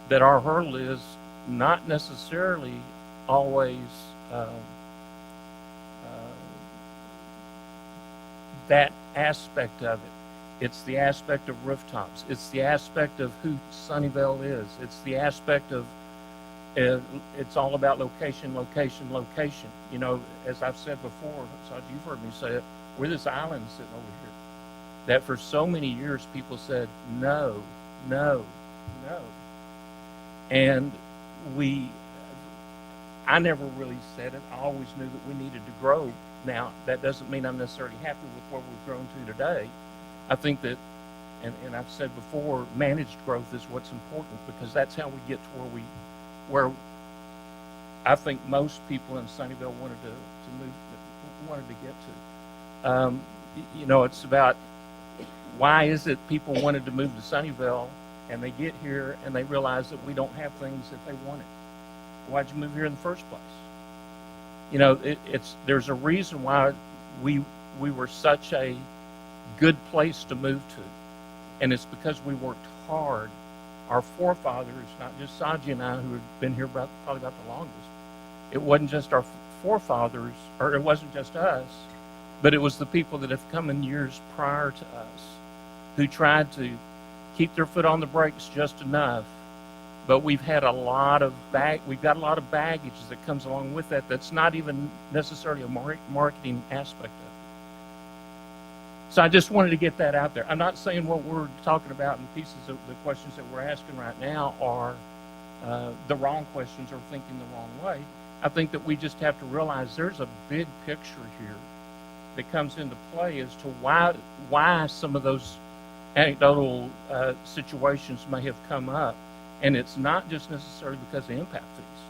that our hurdle is not necessarily always that aspect of it. It's the aspect of rooftops. It's the aspect of who Sunnyvale is. It's the aspect of it's all about location, location, location. You know, as I've said before, Saj, you've heard me say it, we're this island sitting over here that for so many years people said no, no, no. And I never really said it. I always knew that we needed to grow. Now, that doesn't mean I'm necessarily happy with where we've grown to today. I think that, and I've said before, managed growth is what's important because that's how we get to where I think most people in Sunnyvale wanted to get to. You know, it's about why is it people wanted to move to Sunnyvale and they get here and they realize that we don't have things that they wanted. Why'd you move here in the first place? You know, there's a reason why we were such a good place to move to, and it's because we worked hard. Our forefathers, not just Saji and I, who have been here probably about the longest. It wasn't just our forefathers, or it wasn't just us, but it was the people that have come in years prior to us who tried to keep their foot on the brakes just enough. But we've got a lot of baggage that comes along with that. That's not even necessarily a marketing aspect of it. So I just wanted to get that out there. I'm not saying what we're talking about in pieces of the questions that we're asking right now are the wrong questions or thinking the wrong way. I think that we just have to realize there's a big picture here that comes into play as to why some of those anecdotal situations may have come up. And it's not just necessarily because of impact fees.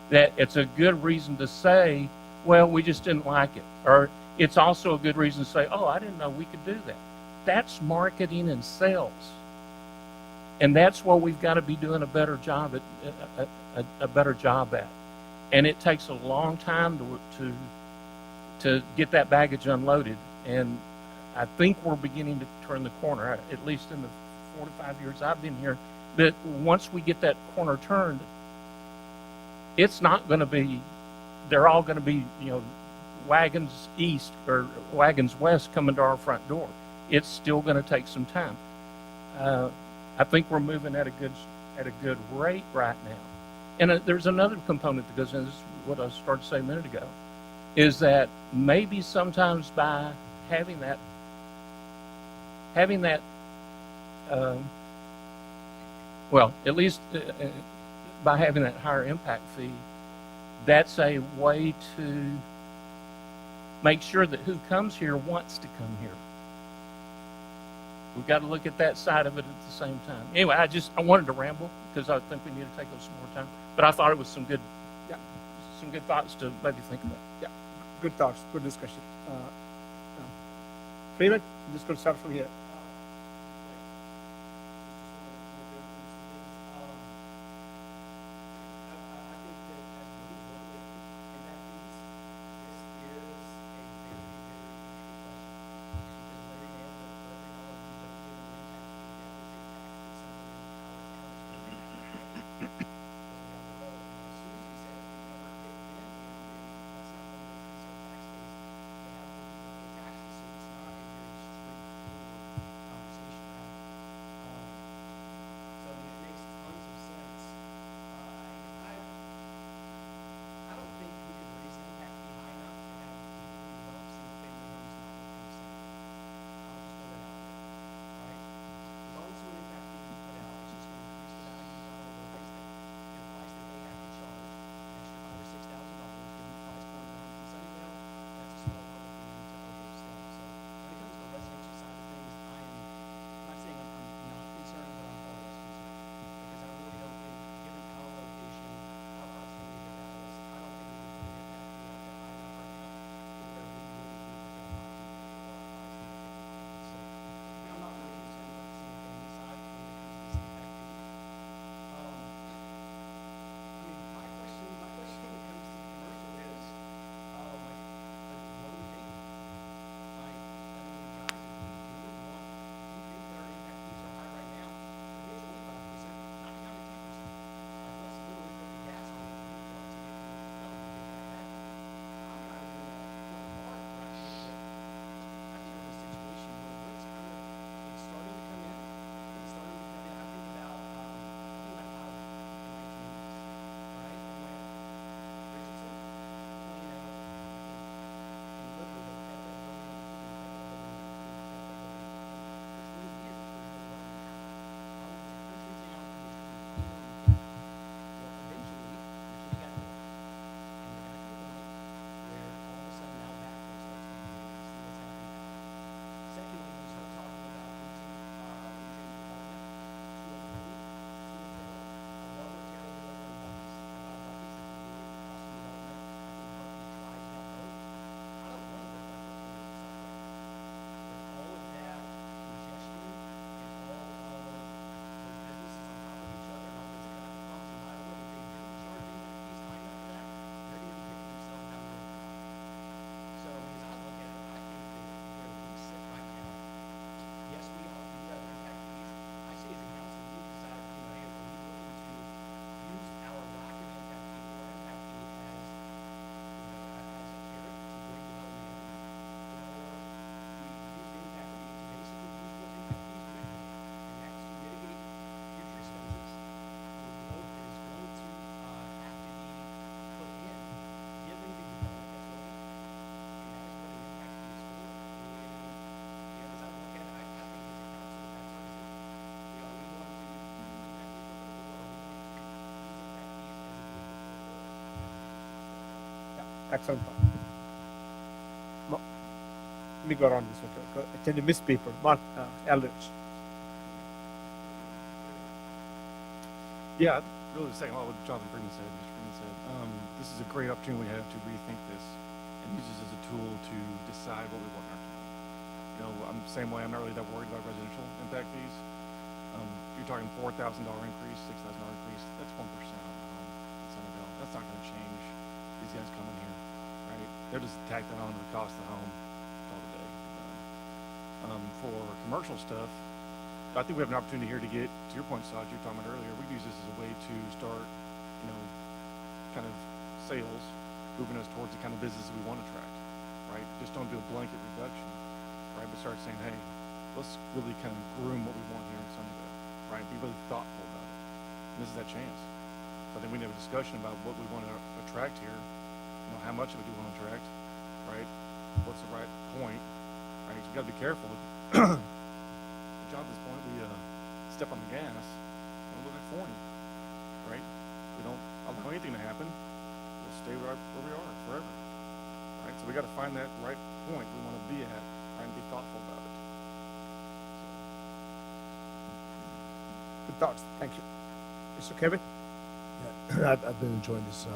That it's a good reason to say, well, we just didn't like it. Or it's also a good reason to say, oh, I didn't know we could do that. That's marketing and sales. And that's what we've got to be doing a better job at. And it takes a long time to get that baggage unloaded. And I think we're beginning to turn the corner, at least in the 4 to 5 years I've been here, that once we get that corner turned, it's not going to be, they're all going to be, you know, wagons east or wagons west coming to our front door. It's still going to take some time. I think we're moving at a good rate right now. And there's another component that goes in, this is what I started to say a minute ago, is that maybe sometimes by having that well, at least by having that higher impact fee, that's a way to make sure that who comes here wants to come here. we've got to look at that side of it at the same time. Anyway, I wanted to ramble because I think we need to take us some more time. But I thought it was some good thoughts to maybe think about. Good thoughts, good discussion. Freeman, I'm just going to start from here. Excellent thought. Let me go around this way. I tend to miss people. Mark Eldridge. Yeah, really second lot what Jonathan Freeman said. Mr. Freeman said, this is a great opportunity we have to rethink this and use this as a tool to decide what we want in our town. You know, I'm the same way. I'm not really that worried about residential impact fees. If you're talking $4,000 increase, $6,000 increase, that's 1% on Somerville. That's not going to change these guys coming here, right? They'll just tack that on to the cost of the home all the day. For commercial stuff, I think we have an opportunity here to get, to your point, Saj, you were talking about earlier, we use this as a way to start, you know, kind of sales, moving us towards the kind of business we want to attract, right? Just don't do a blanket reduction, right? But start saying, hey, let's really kind of groom what we want here in Sunnyvale, right? Be really thoughtful about it. And this is that chance. So I think we need to have a discussion about what we want to attract here, you know, how much of it do we want to attract, right? What's the right point, right? We've got to be careful. Jonathan's point, we step on the gas, and we look at 40, right? We don't allow anything to happen. We'll stay right where we are forever, right? So we got to find that right point we want to be at, right, and be thoughtful about it. So, Good thoughts. Thank you. Mr. Kevin? Yeah, I've been enjoying this.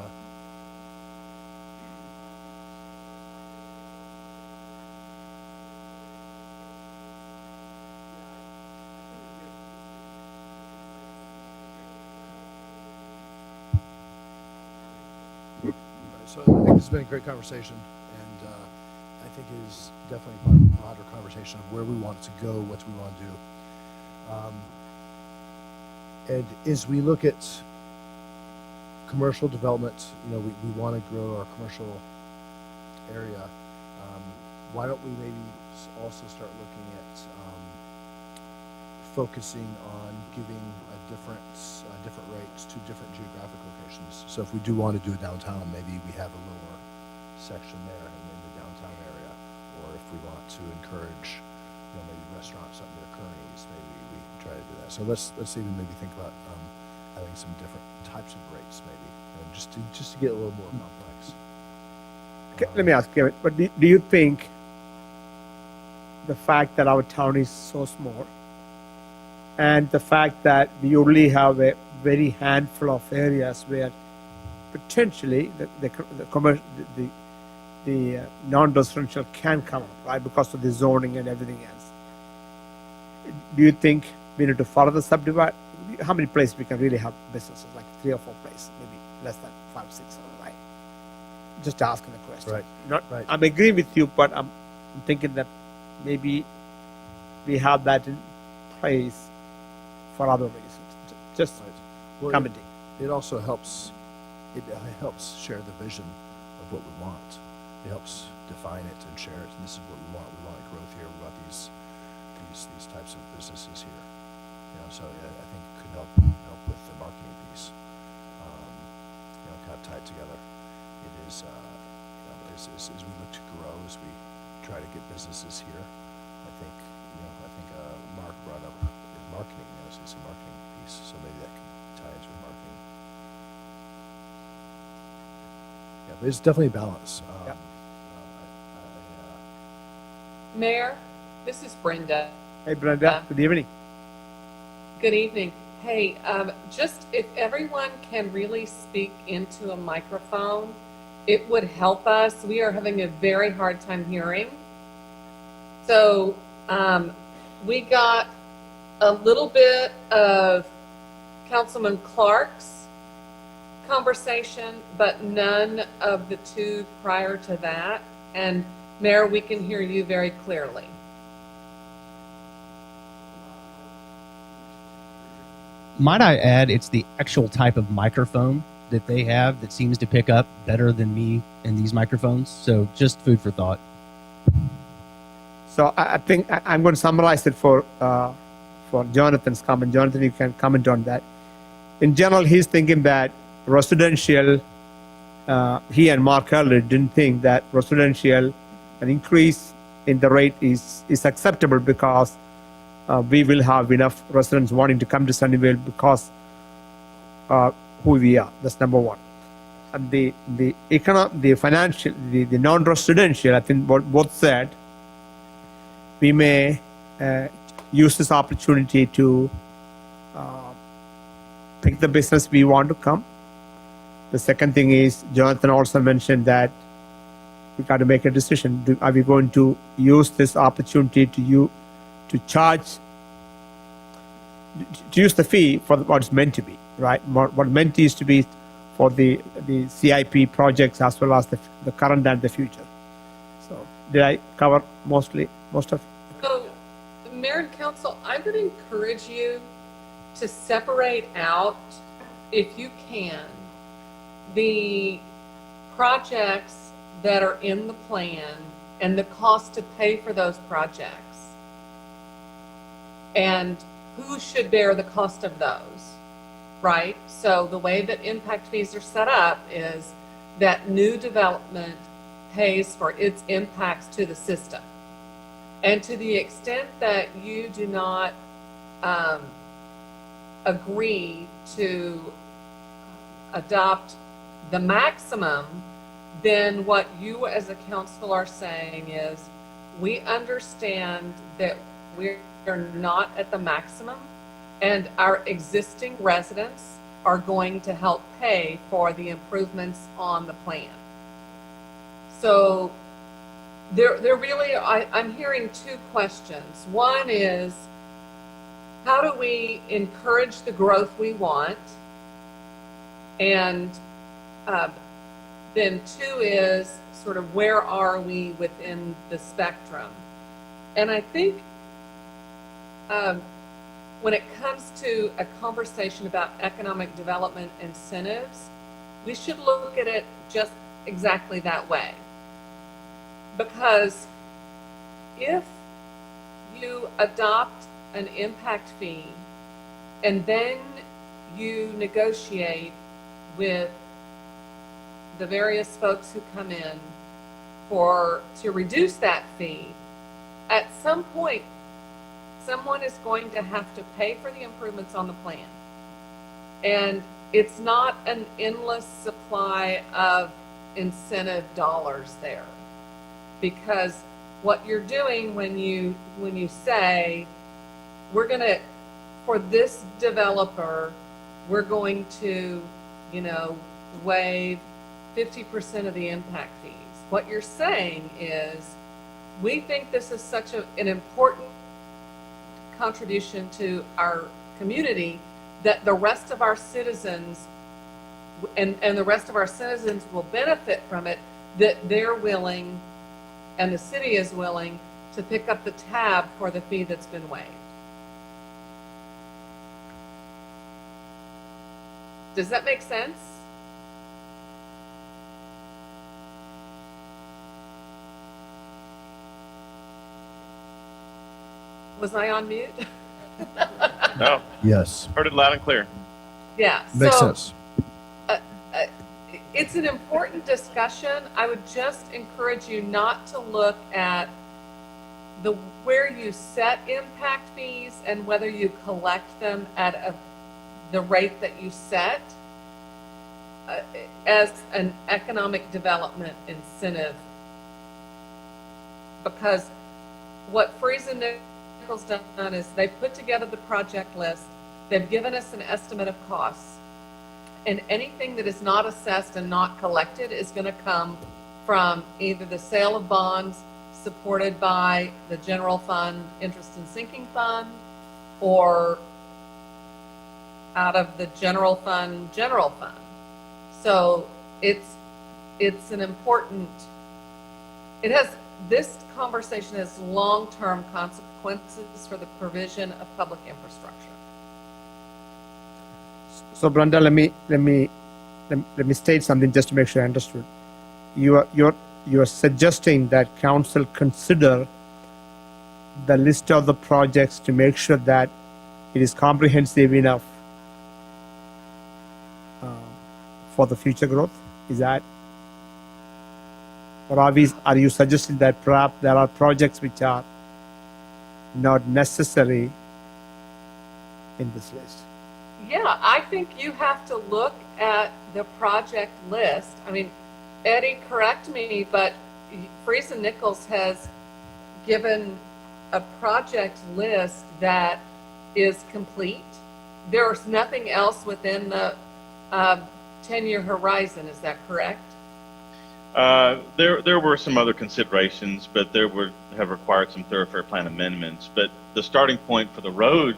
So I think this has been a great conversation, and I think it is definitely part of a broader conversation of where we want it to go, what we want to do. And as we look at commercial development, we want to grow our commercial area. Why don't we maybe also start looking at focusing on giving different rates to different geographic locations? So if we do want to do a downtown, maybe we have a lower section there in the downtown area. Or if we want to encourage, maybe restaurants up near Kearney's, maybe we try to do that. So let's even maybe think about having some different types of rates, maybe, and just to get a little more complex. Okay, let me ask Kevin, but do you think the fact that our town is so small and the fact that we only have a very handful of areas where potentially the non-residential can come up, right, because of the zoning and everything else, do you think we need to further subdivide? How many places we can really have businesses, like 3 or 4 places, maybe less than 5, 6, right? Just asking the question. Right. Right. I'm agreeing with you, but I'm thinking that maybe we have that in place for other reasons. Just Well, commenting. It also helps. It helps share the vision of what we want. It helps define it and share it. And this is what we want. We want growth here. We want these types of businesses here. So I think it could help with the marketing piece. Kind of tied together. It is as we look to grow, as we try to get businesses here. I think Mark brought up marketing. It's a marketing piece, so maybe that can tie into marketing. Yeah, but it's definitely a balance. Mayor, this is Brenda. Hey, Brenda, good evening. Good evening. Hey, just if everyone can really speak into a microphone, it would help us. We are having a very hard time hearing. So we got a little bit of Councilman Clark's conversation, but none of the 2 prior to that. And Mayor, we can hear you very clearly. Might I add, it's the actual type of microphone that they have that seems to pick up better than me in these microphones. So just food for thought. So I think I'm going to summarize it for Jonathan's comment. Jonathan, you can comment on that. In general, he's thinking that residential, he and Mark earlier didn't think that residential, an increase in the rate is acceptable because we will have enough residents wanting to come to Sunnyvale because who we are. That's number one. And the financial, the non-residential, I think what both said, we may use this opportunity to pick the business we want to come. The second thing is, Jonathan also mentioned that we got to make a decision. Are we going to use this opportunity to use the fee for what it's meant to be, right? What meant is to be for the CIP projects as well as the current and the future. So did I cover most of it? So, Mayor and Council, I would encourage you to separate out, if you can, the projects that are in the plan and the cost to pay for those projects, and who should bear the cost of those, right? So the way that impact fees are set up is that new development pays for its impacts to the system. And to the extent that you do not agree to adopt the maximum, then what you as a council are saying is, we understand that we're not at the maximum, and our existing residents are going to help pay for the improvements on the plan. So there really, I'm hearing two questions. One is, how do we encourage the growth we want? And then two is sort of, where are we within the spectrum? And I think when it comes to a conversation about economic development incentives, we should look at it just exactly that way. Because if you adopt an impact fee and then you negotiate with the various folks who come in to reduce that fee, at some point, someone is going to have to pay for the improvements on the plan. And it's not an endless supply of incentive dollars there. Because what you're doing when you say, we're gonna, for this developer, we're going to, waive 50% of the impact fees. What you're saying is, we think this is such an important contribution to our community that the rest of our citizens and the rest of our citizens will benefit from it, that they're willing, and the city is willing, to pick up the tab for the fee that's been waived. Does that make sense? Was I on mute? No, Yes, heard it loud and clear. Yeah. makes so, sense. It's an important discussion. I would just encourage you not to look at where you set impact fees and whether you collect them at the rate that you set as an economic development incentive. Because what Friesen Nichols done is they put together the project list. They've given us an estimate of costs. And anything that is not assessed and not collected is going to come from either the sale of bonds supported by the general fund, interest and sinking fund, or out of the general fund. So it's an important, this conversation has long-term consequences for the provision of public infrastructure. So Brenda, let me state something just to make sure I understood. You're suggesting that council consider the list of the projects to make sure that it is comprehensive enough for the future growth. Is that, or are you suggesting that perhaps there are projects which are not necessary in this list? Yeah, I think you have to look at the project list. I mean, Eddie, correct me, but Friesen Nichols has given a project list that is complete. There's nothing else within the 10-year horizon, is that correct? There were some other considerations, but there would have required some thoroughfare plan amendments. But the starting point for the road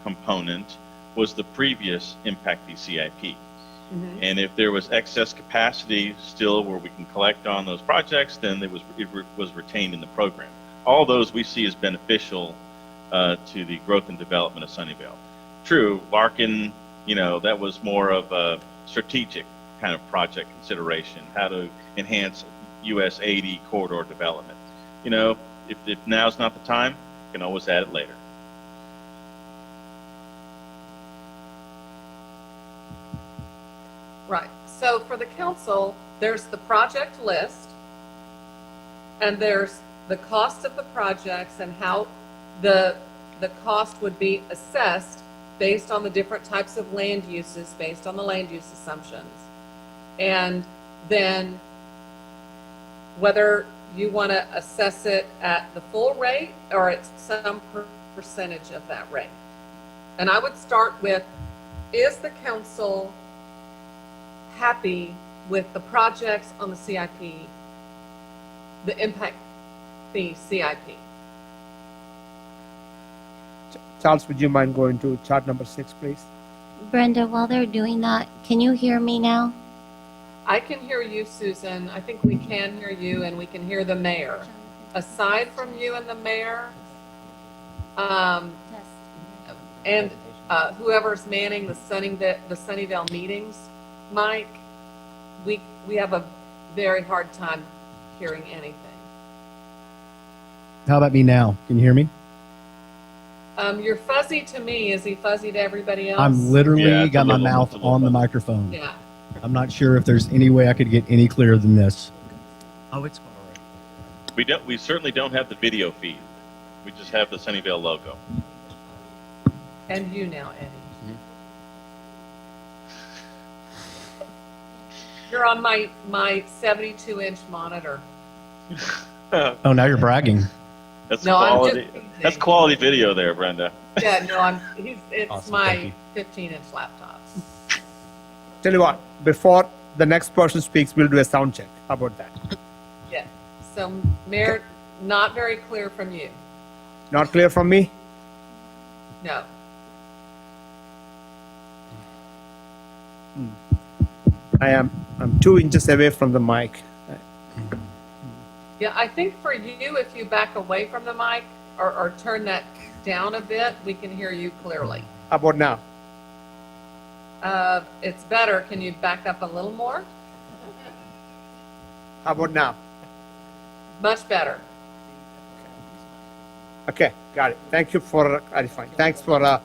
component was the previous impact fee CIP. Mm-hmm. And if there was excess capacity still where we can collect on those projects, then it was retained in the program. All those we see as beneficial to the growth and development of Sunnyvale. True, Larkin, that was more of a strategic kind of project consideration, how to enhance US 80 corridor development. If now's not the time, you can always add it later. Right. So for the council, there's the project list, and there's the cost of the projects and how the cost would be assessed based on the different types of land uses, based on the land use assumptions. And then whether you want to assess it at the full rate or at some percentage of that rate. And I would start with, is the council happy with the projects on the CIP, the impact fee CIP? Charles, would you mind going to chart number 6, please? Brenda, while they're doing that, can you hear me now? I can hear you, Susan. I think we can hear you, and we can hear the mayor. Aside from you and the mayor, and whoever's manning the Sunnyvale meetings, Mike, we have a very hard time hearing anything. How about me now? Can you hear me? You're fuzzy to me. Is he fuzzy to everybody else? I'm literally Yeah, it's a got my little- mouth it's a little on the better. microphone. Yeah. I'm not sure if there's any way I could get any clearer than this. Oh, it's all right. We certainly don't have the video feed. We just have the Sunnyvale logo. And you now, Eddie. You're on my 72-inch monitor. Oh, now you're bragging. That's No, I'm just quality. teasing. That's quality video there, Brenda. Yeah, no, it's Awesome, my thank 15-inch laptop. Tell you what, before the next person speaks, we'll do a sound check. How about that? Yeah. So, Mayor, not very clear from you. Not clear from me? No. I'm 2 inches away from the mic. Yeah, I think for you, if you back away from the mic or turn that down a bit, we can hear you clearly. How about now? It's better. Can you back up a little more? How about now? Much better. Okay, got it. Thank you for clarifying. Thanks for,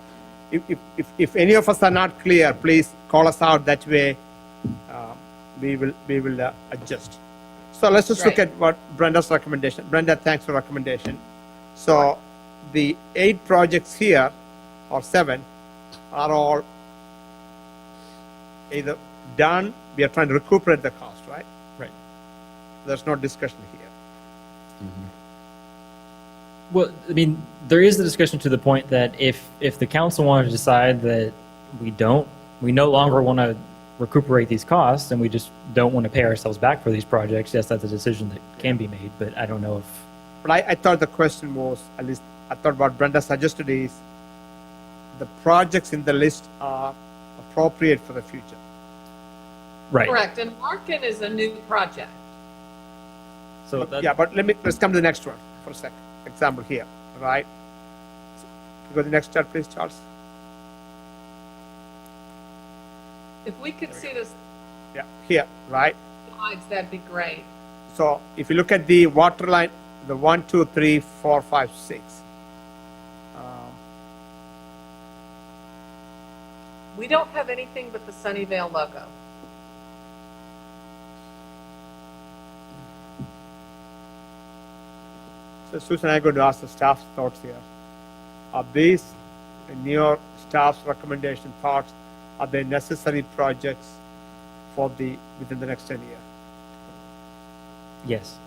if any of us are not clear, please call us out. That way, we will adjust. So let's just look Right. at what Brenda's recommendation. Brenda, thanks for recommendation. So the 8 projects here, or 7, are all either done, we are trying to recuperate the cost, right? Right. There's no discussion here. Well, I mean, there is the discussion to the point that if the council wanted to decide that we no longer want to recuperate these costs and we just don't want to pay ourselves back for these projects, yes, that's a decision that can be made, but I don't know if. But I thought the question was, at least I thought what Brenda suggested is, the projects in the list are appropriate for the future. Right. Correct. And Larkin is a new project. So that, Yeah, but let's come to the next one for a second. Example here, right? Go to the next chart, please, Charles. If we could see the Yeah, here, right? slides, that'd be great. So if you look at the water line, the 1, 2, 3, 4, 5, 6. We don't have anything but the Sunnyvale logo. So Susan, I'm going to ask the staff's thoughts here. Are these, in your staff's recommendation thoughts, are they necessary projects for within the next 10 years? yes.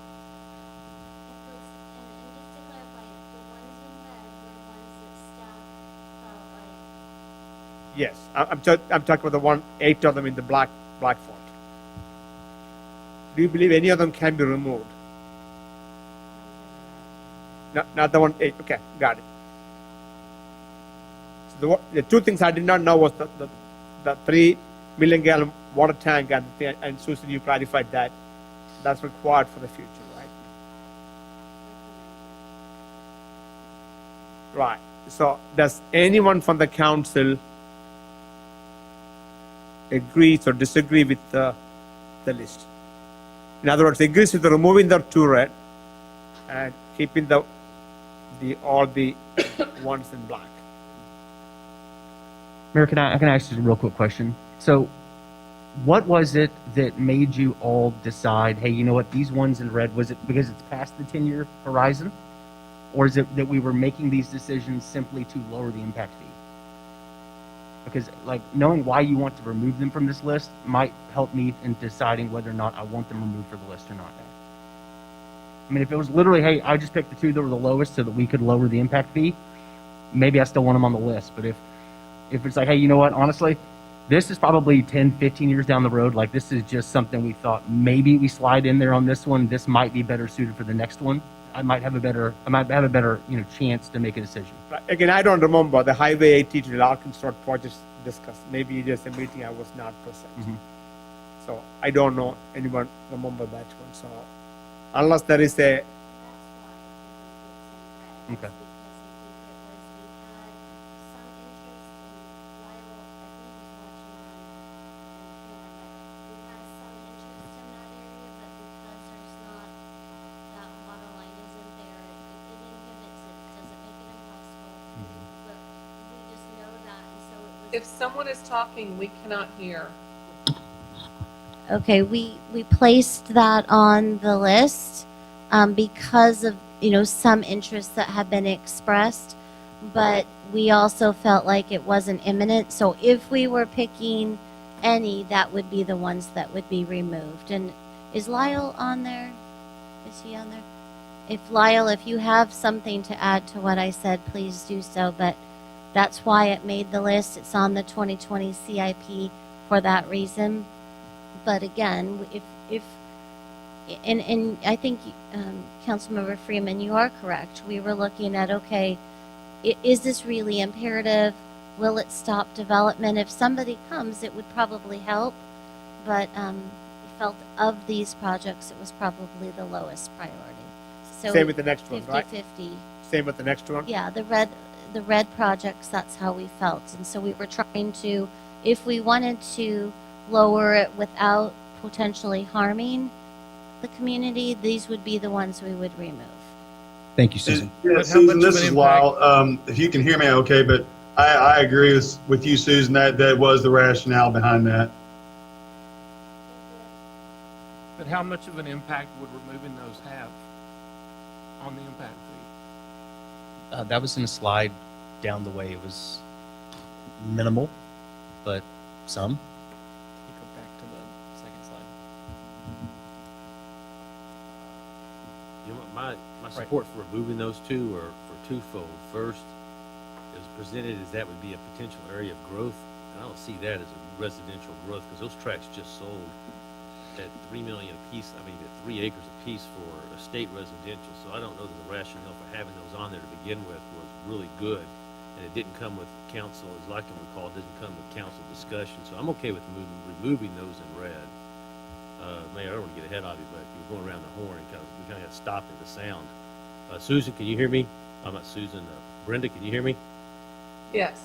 Yes, I'm talking about the 8 of them in the black font. Do you believe any of them can be removed? Not the 8. Okay, got it. So the 2 things I did not know was the 3 million gallon water tank and Susan, you clarified that that's required for the future, right? Right. So does anyone from the council agrees or disagree with the list? In other words, agrees with removing the 2 red and keeping all the ones in black. Mayor, can I ask you a real quick question? So, what was it that made you all decide, hey, you know what, these ones in red, was it because it's past the 10-year horizon? Or is it that we were making these decisions simply to lower the impact fee? Because, like, knowing why you want to remove them from this list might help me in deciding whether or not I want them removed for the list or not. I mean, if it was literally, hey, I just picked the 2 that were the lowest so that we could lower the impact fee, maybe I still want them on the list. But if If it's like, hey, you know what, honestly, this is probably 10, 15 years down the road. Like, this is just something we thought maybe we slide in there on this one. This might be better suited for the next one. I might have a better, chance to make a decision. Right. Again, I don't remember the Highway 80 to Larkins Road projects discussed. Maybe it is a meeting I was not present. Mhm. So I don't know anyone remember that one. So unless there is a, Okay. If someone is talking, we cannot hear. Okay, we placed that on the list because of, some interests that have been expressed, but we also felt like it wasn't imminent. So if we were picking any, that would be the ones that would be removed. And is Lyle on there? Is he on there? If Lyle, if you have something to add to what I said, please do so. But that's why it made the list. It's on the 2020 CIP for that reason. But again, if and I think Councilmember Freeman, you are correct. We were looking at, okay, is this really imperative? Will it stop development? If somebody comes, it would probably help. But we felt of these projects, it was probably the lowest priority. So same with the next one, right? 50-50. Same with the next one? Yeah, the red projects, that's how we felt. And so we were trying to, if we wanted to lower it without potentially harming the community, these would be the ones we would remove. Thank you, Susan. But Yeah, how Susan, much of this an is impact- Lyle. If you can hear me okay, but I agree with you, Susan, that was the rationale behind that. But how much of an impact would removing those have on the impact fee? That was in a slide down the way. It was minimal, but some. You go back to the second slide. You know, my support for removing those two are for twofold. First, it was presented as that would be a potential area of growth, and I don't see that as a residential growth because those tracts just sold at $3 million a piece. I mean, at 3 acres a piece for a state residential. So I don't know that the rationale for having those on there to begin with was really good, and it didn't come with council, as I can recall, it didn't come with council discussion. So I'm okay with removing those in red. Mayor, I don't want to get ahead of you, but you were going around the horn and we kind of got stopped at the sound. Susan, can you hear me? I'm not Susan. Brenda, can you hear me? Yes.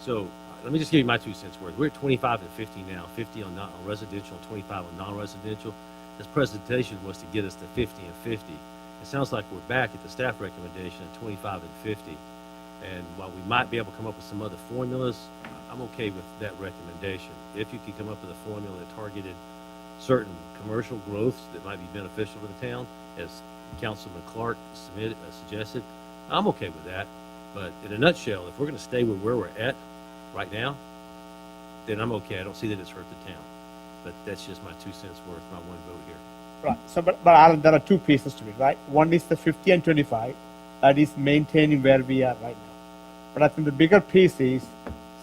So let me just give you my 2 cents worth. We're at 25 and 50 now, 50 on residential and 25 on non-residential. This presentation was to get us to 50 and 50. It sounds like we're back at the staff recommendation at 25 and 50. And while we might be able to come up with some other formulas, I'm okay with that recommendation. If you could come up with a formula that targeted certain commercial growths that might be beneficial to the town, as Councilman Clark suggested, I'm okay with that. But in a nutshell, if we're going to stay with where we're at right now, then I'm okay. I don't see that it's hurt the town. But that's just my 2 cents worth, my one vote here. Right. So, but Alan, there are two pieces to it, right? One is the 50 and 25. That is maintaining where we are right now. But I think the bigger piece is,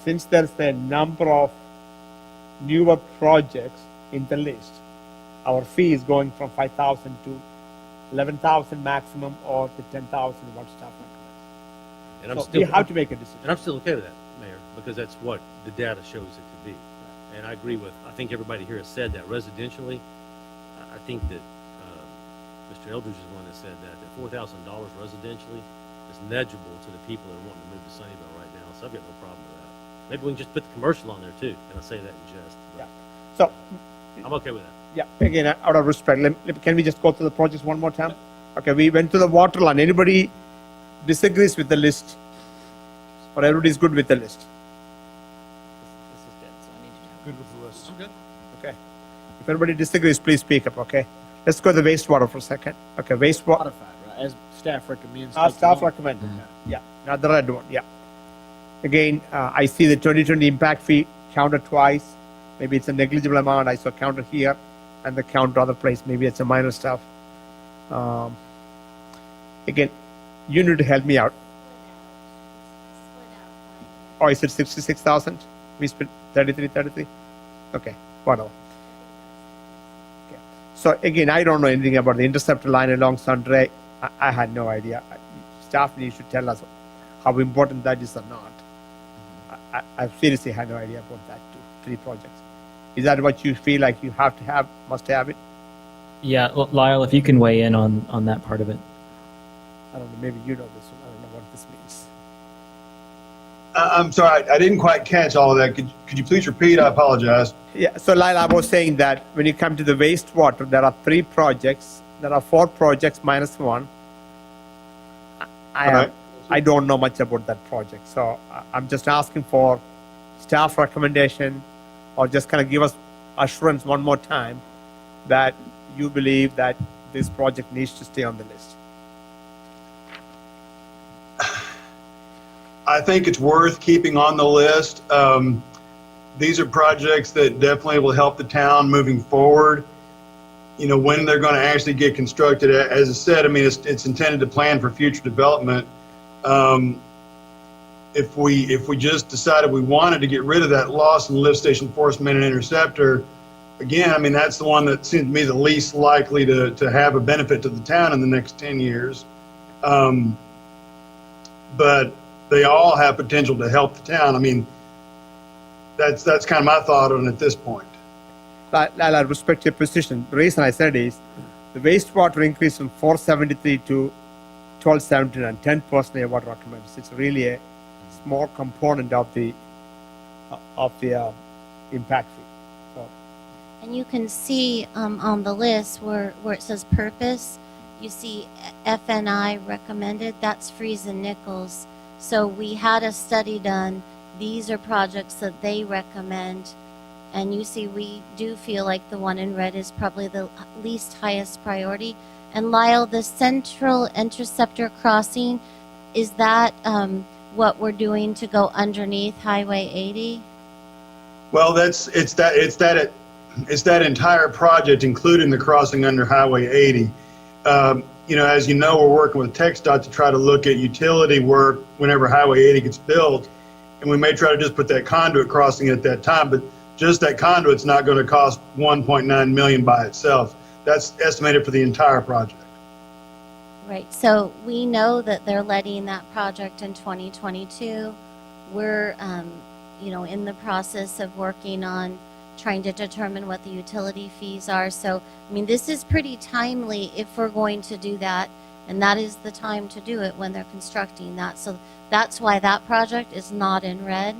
since there's a number of newer projects in the list, our fee is going from 5,000 to 11,000 maximum, or to 10,000 once staff recommends. And I'm So still, we have to make a decision. and I'm still okay with that, Mayor, because that's what the data shows it to be. And I agree with, I think everybody here has said that residentially. I think that Mr. Eldridge is the one that said that $4,000 residentially is negligible to the people that are wanting to move to Sunnyvale right now. So I've got no problem with that. Maybe we can just put the commercial on there too, and I say that in jest. But So, I'm okay with that. yeah, again, out of respect, can we just go through the projects one more time? Okay, we went to the water line. Anybody disagrees with the list? Or everybody's good with the list? This is dead, so I need you to. Good with the list. Good. Okay. If anybody disagrees, please speak up, okay? Let's go to the wastewater for a second. Okay, wastewater. Modified, right, as staff recommends. Our take staff them on. recommended. Yeah, not the red one, yeah. Again, I see the 2020 impact fee counted twice. Maybe it's a negligible amount. I saw counted here and the count other place. Maybe it's a minor stuff. Again, you need to help me out. Or is it 66,000? We spent 33. Okay, whatever. Okay. So again, I don't know anything about the interceptor line along Sundre. I had no idea. Staff, you should tell us how important that is or not. I seriously had no idea about that too. 3 projects. Is that what you feel like you have to have, must have it? Yeah, Lyle, if you can weigh in on that part of it. I don't know, maybe you know this one. I don't know what this means. I'm sorry, I didn't quite catch all of that. Could you please repeat? I apologize. Yeah, so Lyle, I was saying that when you come to the wastewater, there are 3 projects. There are 4 projects minus 1. I don't know much about that project. So I'm just asking for staff recommendation, or just kind of give us assurance one more time that you believe that this project needs to stay on the list. I think it's worth keeping on the list. These are projects that definitely will help the town moving forward. You know, when they're going to actually get constructed, as I said, I mean, it's intended to plan for future development. If we just decided we wanted to get rid of that Lawson lift station, force main, and interceptor, again, I mean, that's the one that seems to me the least likely to have a benefit to the town in the next 10 years. But they all have potential to help the town. I mean, that's kind of my thought on it at this point. I respect your position. The reason I said is the wastewater increase from 473 to 1279, 10% of what recommends. It's really a small component of the impact fee. So, And you can see on the list where it says purpose, you see FNI recommended, that's Friesen Nichols. So we had a study done. These are projects that they recommend. And you see, we do feel like the one in red is probably the least highest priority. And Lyle, the central interceptor crossing, is that what we're doing to go underneath Highway 80? Well, it's that entire project, including the crossing under Highway 80. You know, as you know, we're working with TxDOT to try to look at utility work whenever Highway 80 gets built, and we may try to just put that conduit crossing at that time, but just that conduit's not going to cost $1.9 million by itself. That's estimated for the entire project. Right, so we know that they're letting that project in 2022. We're, you know, in the process of working on trying to determine what the utility fees are. So, I mean, this is pretty timely if we're going to do that, and that is the time to do it when they're constructing that. So that's why that project is not in red.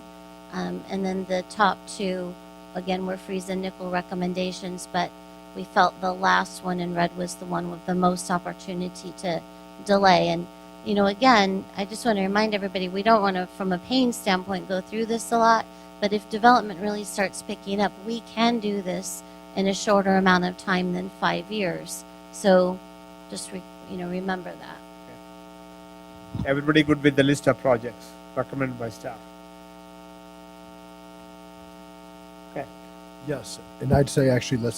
And then the top 2, again, were Friesen Nickel recommendations, but we felt the last one in red was the one with the most opportunity to delay. And, you know, again, I just want to remind everybody, we don't want to, from a pain standpoint, go through this a lot, but if development really starts picking up, we can do this in a shorter amount of time than 5 years. So just, remember that. everybody good with the list of projects recommended by staff? Okay. Yes, and I'd say actually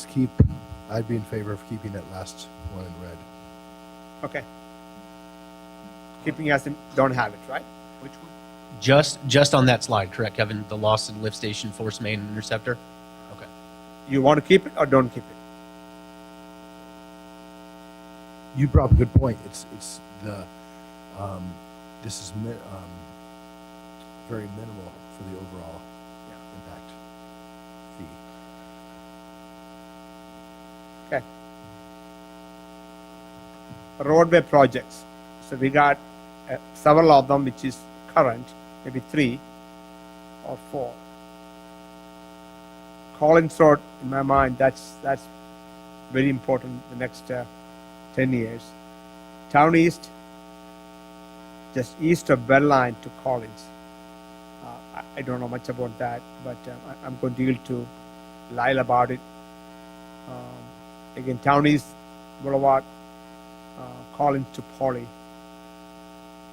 I'd be in favor of keeping that last one in red. Okay. Keeping as in don't have it, right? Which one? Just on that slide, correct, Kevin? The Lawson lift station, force main, interceptor? Okay. You want to keep it or don't keep it? You brought up a good point. It's the this is very minimal for the overall impact fee. Okay. Roadway projects. So we got several of them, which is current, maybe 3 or 4. Collins Road, in my mind, that's very important the next 10 years. Town East, just east of Belline to Collins. I don't know much about that, but I'm going to yield to Lyle about it. Again, Town East Boulevard, Collins to Poly.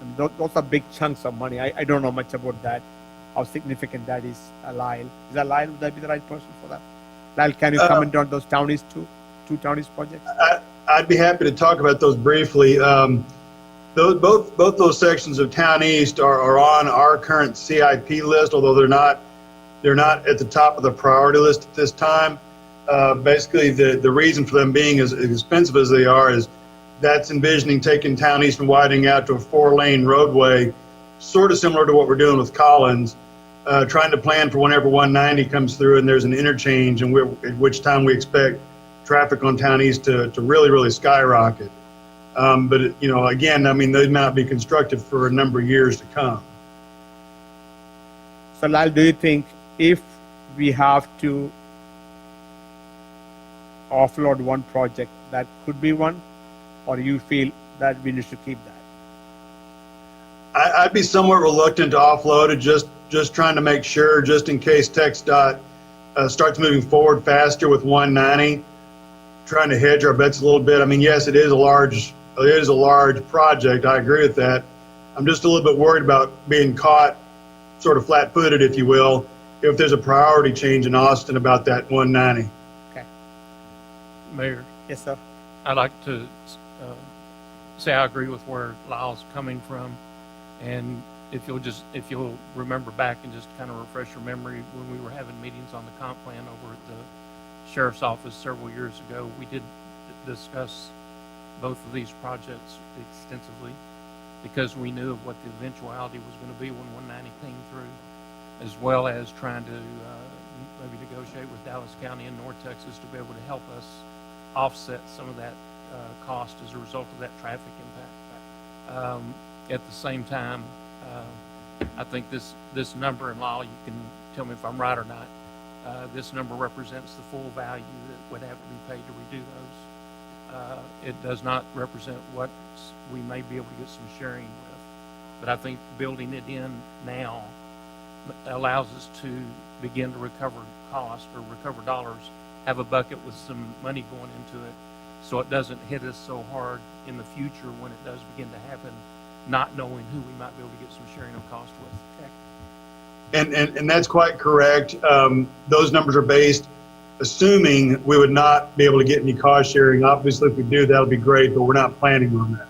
And those are big chunks of money. I don't know much about that, how significant that is, Lyle. Is that Lyle? Would that be the right person for that? Lyle, can you comment on those Town East two Town East projects? I'd be happy to talk about those briefly. both those sections of Town East are on our current CIP list, although they're not at the top of the priority list at this time. Basically, the reason for them being as expensive as they are is that's envisioning taking Town East and widening out to a 4-lane roadway, sort of similar to what we're doing with Collins, trying to plan for whenever 190 comes through and there's an interchange, and at which time we expect traffic on Town East to really, really skyrocket. But, again, I mean, they might not be constructed for a number of years to come. So Lyle, do you think if we have to offload one project, that could be one, or you feel that we need to keep that? I'd be somewhat reluctant to offload it, just trying to make sure, just in case TxDOT starts moving forward faster with 190, trying to hedge our bets a little bit. I mean, yes, it is a large project. I agree with that. I'm just a little bit worried about being caught sort of flat-footed, if you will, if there's a priority change in Austin about that 190. Okay. Mayor, Yes, sir. I'd like to say I agree with where Lyle's coming from. And if you'll remember back and just kind of refresh your memory, when we were having meetings on the comp plan over at the sheriff's office several years ago, we did discuss both of these projects extensively because we knew of what the eventuality was going to be when 190 came through, as well as trying to maybe negotiate with Dallas County and North Texas to be able to help us offset some of that cost as a result of that traffic impact. At the same time, I think this number, and Lyle, you can tell me if I'm right or not, this number represents the full value that would have to be paid to redo those. It does not represent what we may be able to get some sharing with, but I think building it in now allows us to begin to recover cost or recover dollars, have a bucket with some money going into it, so it doesn't hit us so hard in the future when it does begin to happen, not knowing who we might be able to get some sharing of cost with. And that's quite correct. Those numbers are based assuming we would not be able to get any cost sharing. Obviously, if we do, that'll be great, but we're not planning on that.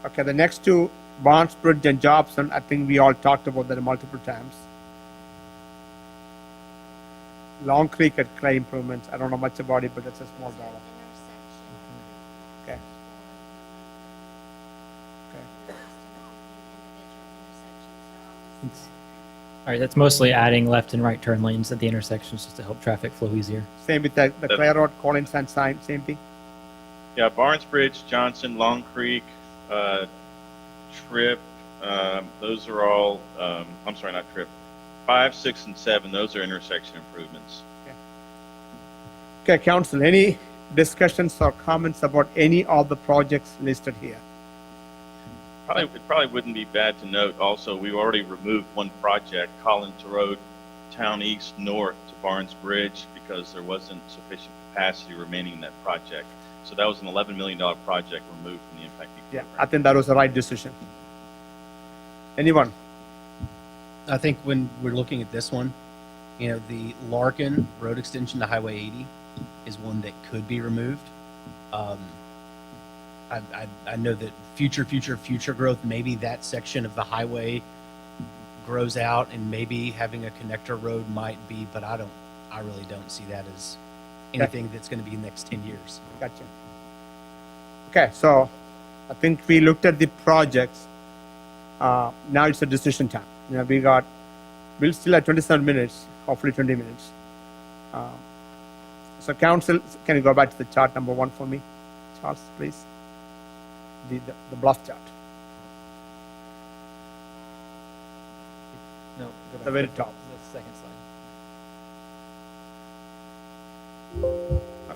Okay, the next two, Barnes Bridge and Jobson, I think we all talked about that multiple times. Long Creek at Clay Improvements, I don't know much about it, but that's a small dollar. Okay. All right, that's mostly adding left and right turn lanes at the intersections just to help traffic flow easier. Same with the Clay Road, Collins and Sign, same thing? Yeah, Barnes Bridge, Johnson, Long Creek, Tripp, those are all, I'm sorry, not Tripp. 5, 6, and 7, those are intersection improvements. Okay, council, any discussions or comments about any of the projects listed here? It probably wouldn't be bad to note also, we already removed one project, Collins Road, Town East North to Barnes Bridge, because there wasn't sufficient capacity remaining in that project. So that was an $11 million project removed from the impact fee Yeah, program. I think that was the right decision. Anyone? I think when we're looking at this one, the Larkin Road extension to Highway 80 is one that could be removed. I know that future growth, maybe that section of the highway grows out and maybe having a connector road might be, but I really don't see that as anything that's going to be in the next 10 years. Gotcha. Okay, so I think we looked at the projects. Now it's a decision time. We'll still have 27 minutes, hopefully 20 minutes. So council, can you go back to the chart number 1 for me, Charles, please? The bluff chart, No, go back the very to top. the second slide.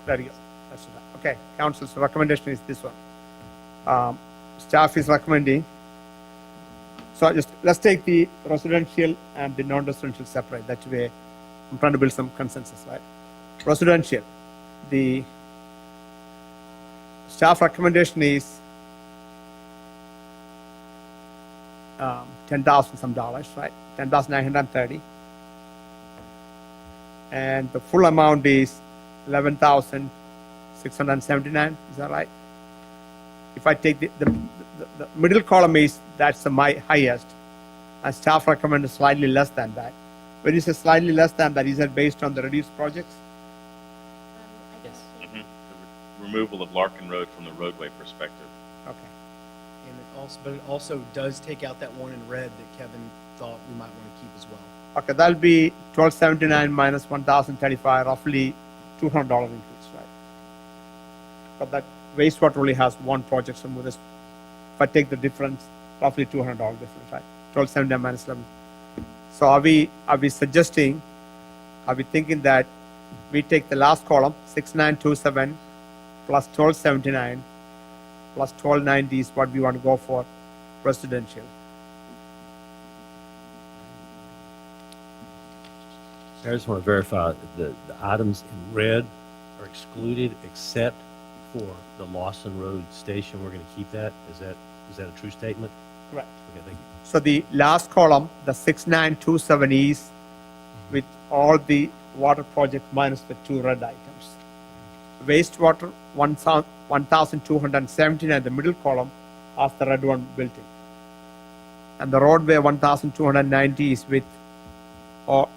There you go. That's it. Okay, council's recommendation is this one. Staff is recommending. So let's take the residential and the non-residential separate. That way, I'm trying to build some consensus, right? Residential, the staff recommendation is $10,000 some dollars, right? $10,930, and the full amount is $11,679. Is that right? if I take the middle column is, that's the my highest, and staff recommended slightly less than that. When you say slightly less than that, is that based on the reduced projects? I Yes. don't think- The removal of Larkin Road from the roadway perspective. Okay. But it also does take out that one in red that Kevin thought we might want to keep as well. Okay, that'll be 1279 minus 1035, roughly $200 increase, right? But that wastewater only has one project, so this, if I take the difference, roughly $200 difference, right? 1279 minus 11. So are we suggesting, are we thinking that we take the last column, 6927 plus 1279 plus 1290 is what we want to go for residential? I just want to verify the items in red are excluded except for the Lawson Road station. We're going to keep that. Is that a true statement? Correct. Okay, thank you. So the last column, the 6927 is with all the water projects minus the two red items. Wastewater, 1,279, the middle column, has the red one built in. And the roadway, 1,290 is with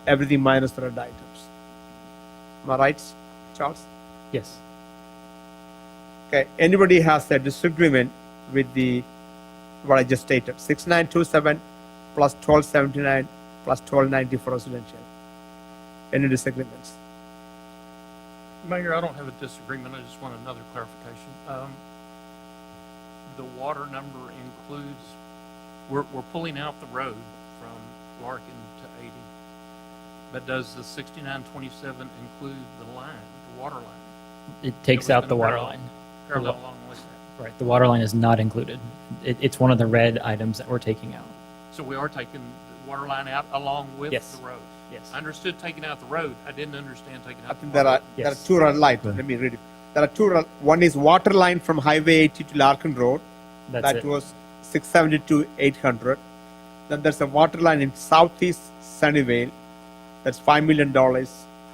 everything minus the red items. Am I right, Charles? Yes. Okay, anybody has a disagreement with what I just stated, 6927 plus 1279 plus 1290 for residential? Any disagreements? Mayor, I don't have a disagreement. I just want another clarification. The water number includes, we're pulling out the road from Larkin to 80. But does the 6927 include the line, the water line? It takes That was out the gonna water parallel- line. Parallel along with that. Right. The water line is not included. It's one of the red items that we're taking out. So we are taking the water line out along with Yes. the road. Yes. I understood taking out the road. I didn't understand taking I out the think water. there are Yes. two red lines. Let me read it. There are two red, one is water line from Highway 80 to Larkin Road. That's That it. was 670 to 800. Then there's a water line in southeast Sunnyvale. That's $5 million.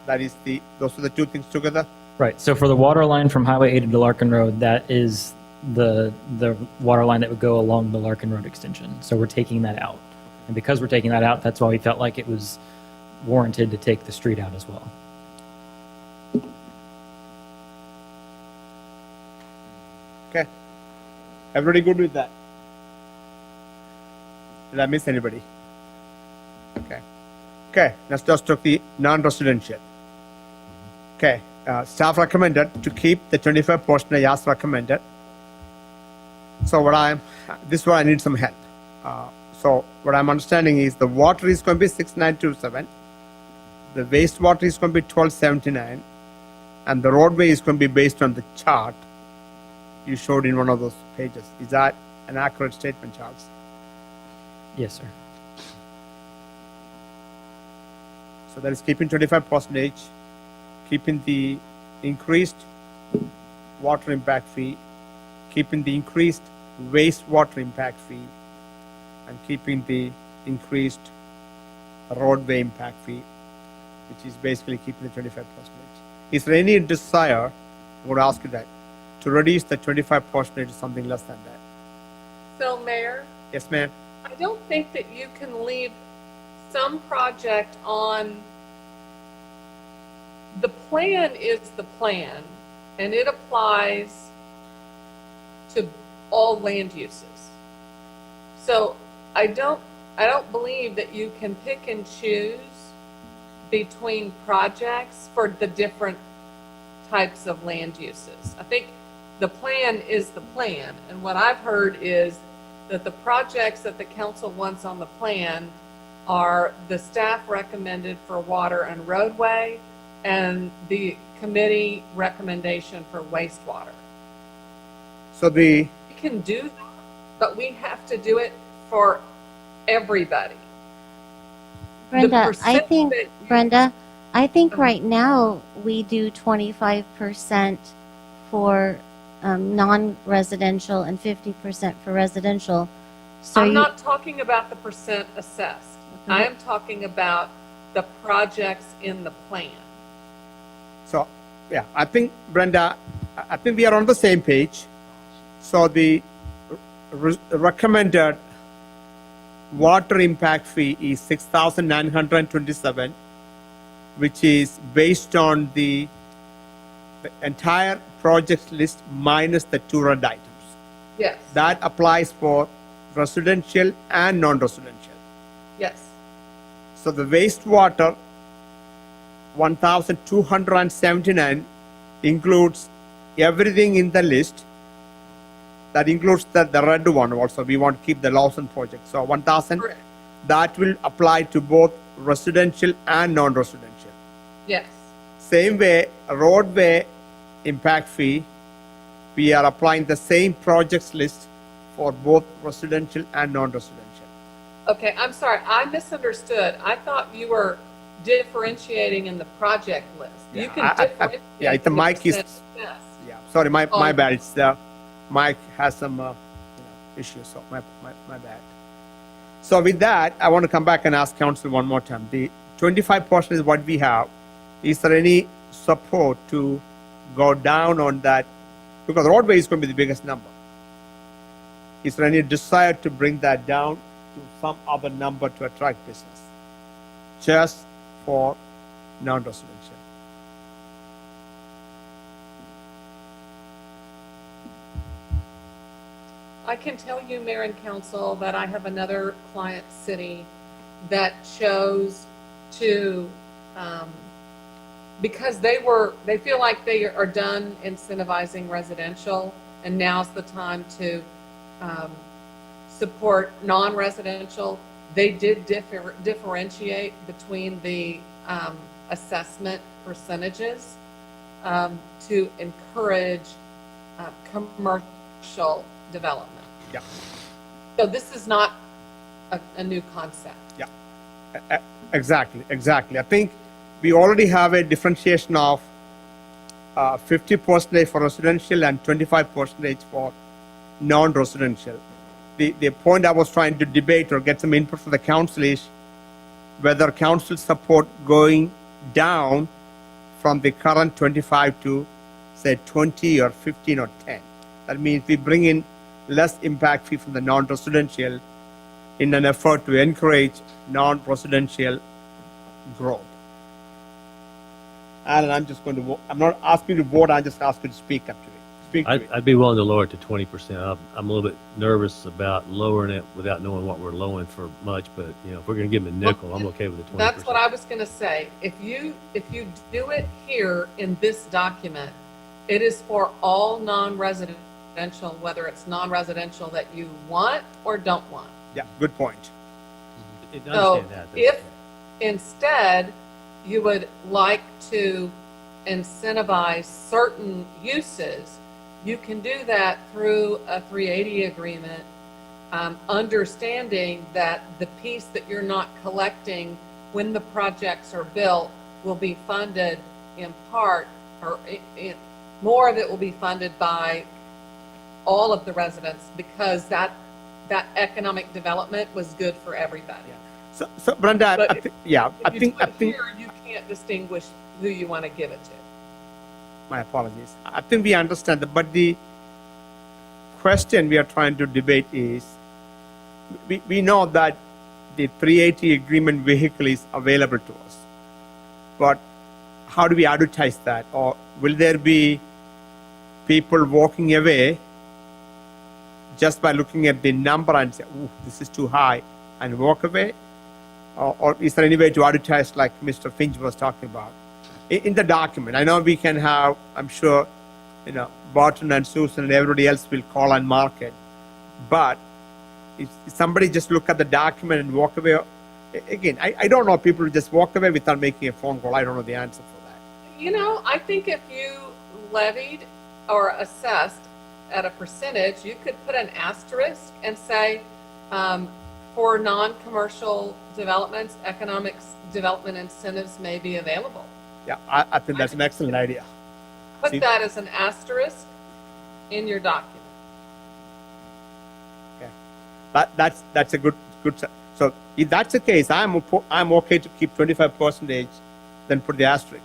That is those are the two things together. Right. So for the water line from Highway 80 to Larkin Road, that is the water line that would go along the Larkin Road extension. So we're taking that out. And because we're taking that out, that's why we felt like it was warranted to take the street out as well. Okay. Everybody good with that? Did I miss anybody? Okay. Okay, let's just talk the non-residential. Okay, staff recommended to keep the 25% as recommended. So this is where I need some help. So what I'm understanding is the water is going to be 6927, the wastewater is going to be 1279, and the roadway is going to be based on the chart you showed in one of those pages. Is that an accurate statement, Charles? Yes, sir. So that is keeping 25%, keeping the increased water impact fee, keeping the increased wastewater impact fee, and keeping the increased roadway impact fee, which is basically keeping the 25%. Is there any desire, I would ask you that, to reduce the 25% to something less than that? So, Mayor, Yes, ma'am? I don't think that you can leave some project on. The plan is the plan, and it applies to all land uses. So I don't believe that you can pick and choose between projects for the different types of land uses. I think the plan is the plan, and what I've heard is that the projects that the council wants on the plan are the staff recommended for water and roadway and the committee recommendation for wastewater. So We can do that, but we have to do it for everybody. Brenda, percent that you- Brenda, I think right now we do 25% for non-residential and 50% for residential. So I'm you, not talking about the percent assessed. Okay. I am talking about the projects in the plan. yeah, I think, Brenda, I think we are on the same page. So the recommended water impact fee is 6,927, which is based on the entire project list minus the two red items. Yes, That applies for residential and non-residential. yes, So the wastewater, 1,279 includes everything in the list. That includes the red one also. We want to keep the Lawson project. So 1,000, correct, that will apply to both residential and non-residential. yes, Same way, roadway impact fee, we are applying the same projects list for both residential and non-residential. okay, I'm sorry, I misunderstood. I thought you were differentiating in the project list. You Yeah, can I- differentiate. yeah, the in mic is- extent, yes. Yeah, sorry, my Oh. bad. It's the mic has some issues, so my bad. So with that, I want to come back and ask council one more time. The 25% is what we have. Is there any support to go down on that? Because roadway is going to be the biggest number. Is there any desire to bring that down to some other number to attract business? Just for non-residential. I can tell you, Mayor and Council, that I have another client city that chose to, because they feel like they are done incentivizing residential, and now's the time to support non-residential. They did differentiate between the assessment percentages to encourage commercial development. Yeah. So this is not a new concept. Exactly. I think we already have a differentiation of 50% for residential and 25% for non-residential. The point I was trying to debate or get some input from the council is whether council support going down from the current 25 to say 20 or 15 or 10. That means we bring in less impact fee from the non-residential in an effort to encourage non-residential growth. Alan, I'm just going to vote. I'm not asking you to vote. I'm just asking you to speak up to it. Speak to it. I'd be willing to lower it to 20%. I'm a little bit nervous about lowering it without knowing what we're lowering for much, but if we're going to give them a nickel, I'm okay with the 20%. That's what I was going to say. If you do it here in this document, it is for all non-residential, whether it's non-residential that you want or don't want. Yeah, good point. I So understand that. if instead you would like to incentivize certain uses, you can do that through a 380 agreement, understanding that the piece that you're not collecting when the projects are built will be funded in part, or more of it will be funded by all of the residents, because that economic development was good for everybody. So Brenda, But I think, yeah, I If you think, do it here, you can't distinguish who you want to give it to. my apologies. I think we understand that, but the question we are trying to debate is, we know that the 380 agreement vehicle is available to us, but how do we advertise that? Or will there be people walking away just by looking at the number and say, "Ooh, this is too high," and walk away? Or is there any way to advertise like Mr. Finch was talking about? In the document, I know we can have, I'm sure, Barton and Susan and everybody else will call and market. But if somebody just look at the document and walk away, again, I don't know, people just walk away without making a phone call. I don't know the answer for that. I think if you levied or assessed at a percentage, you could put an asterisk and say, for non-commercial developments, economic development incentives may be available. Yeah, I think that's an excellent idea. Put See- that as an asterisk in your document. That's a good. So if that's the case, I'm okay to keep 25%, then put the asterisk.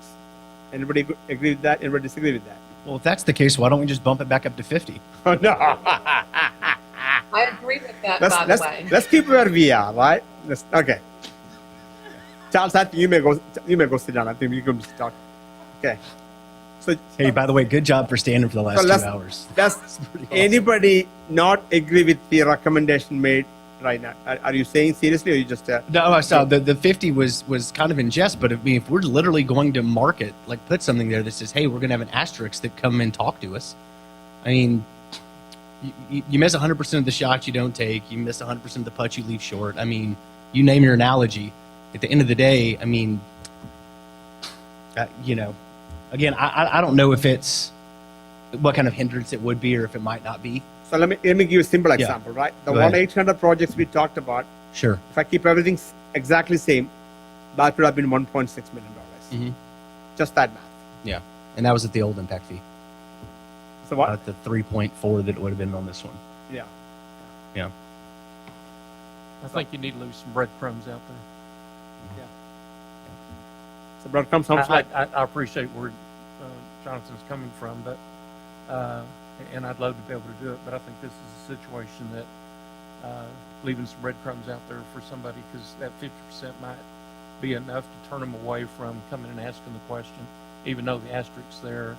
Anybody agree with that? Anybody disagree with that? Well, if that's the case, why don't we just bump it back up to 50? Oh, no. I agree with that, by the way. Let's keep it where we are, right? Okay. Charles, I think you may go sit down. I think we can talk. Okay. So, Hey, by the way, good job for standing for the last 2 hours. Does pretty awesome. anybody not agree with the recommendation made right now? Are you saying seriously, or you just? No, I saw the 50 was kind of in jest, but I mean, if we're literally going to market, like put something there that says, hey, we're going to have an asterisk that come and talk to us. I mean, you miss 100% of the shots you don't take. You miss 100% of the putts you leave short. I mean, you name your analogy. At the end of the day, I mean, you know, again, I don't know if it's what kind of hindrance it would be or if it might not be. So let me give you a simple example, right? The Go ahead. 1-800 projects we talked about. Sure. If I keep everything exactly same, that would have been $1.6 million. Mhm. Just that math. Yeah. And that was at the old impact fee. So what? Not the 3.4 that it would have been on this one. Yeah. Yeah. I think you need to leave some breadcrumbs out there. So breadcrumbs sounds like. I appreciate where Jonathan's coming from, but and I'd love to be able to do it, but I think this is a situation that leaving some breadcrumbs out there for somebody, because that 50% might be enough to turn them away from coming and asking the question, even though the asterisks there,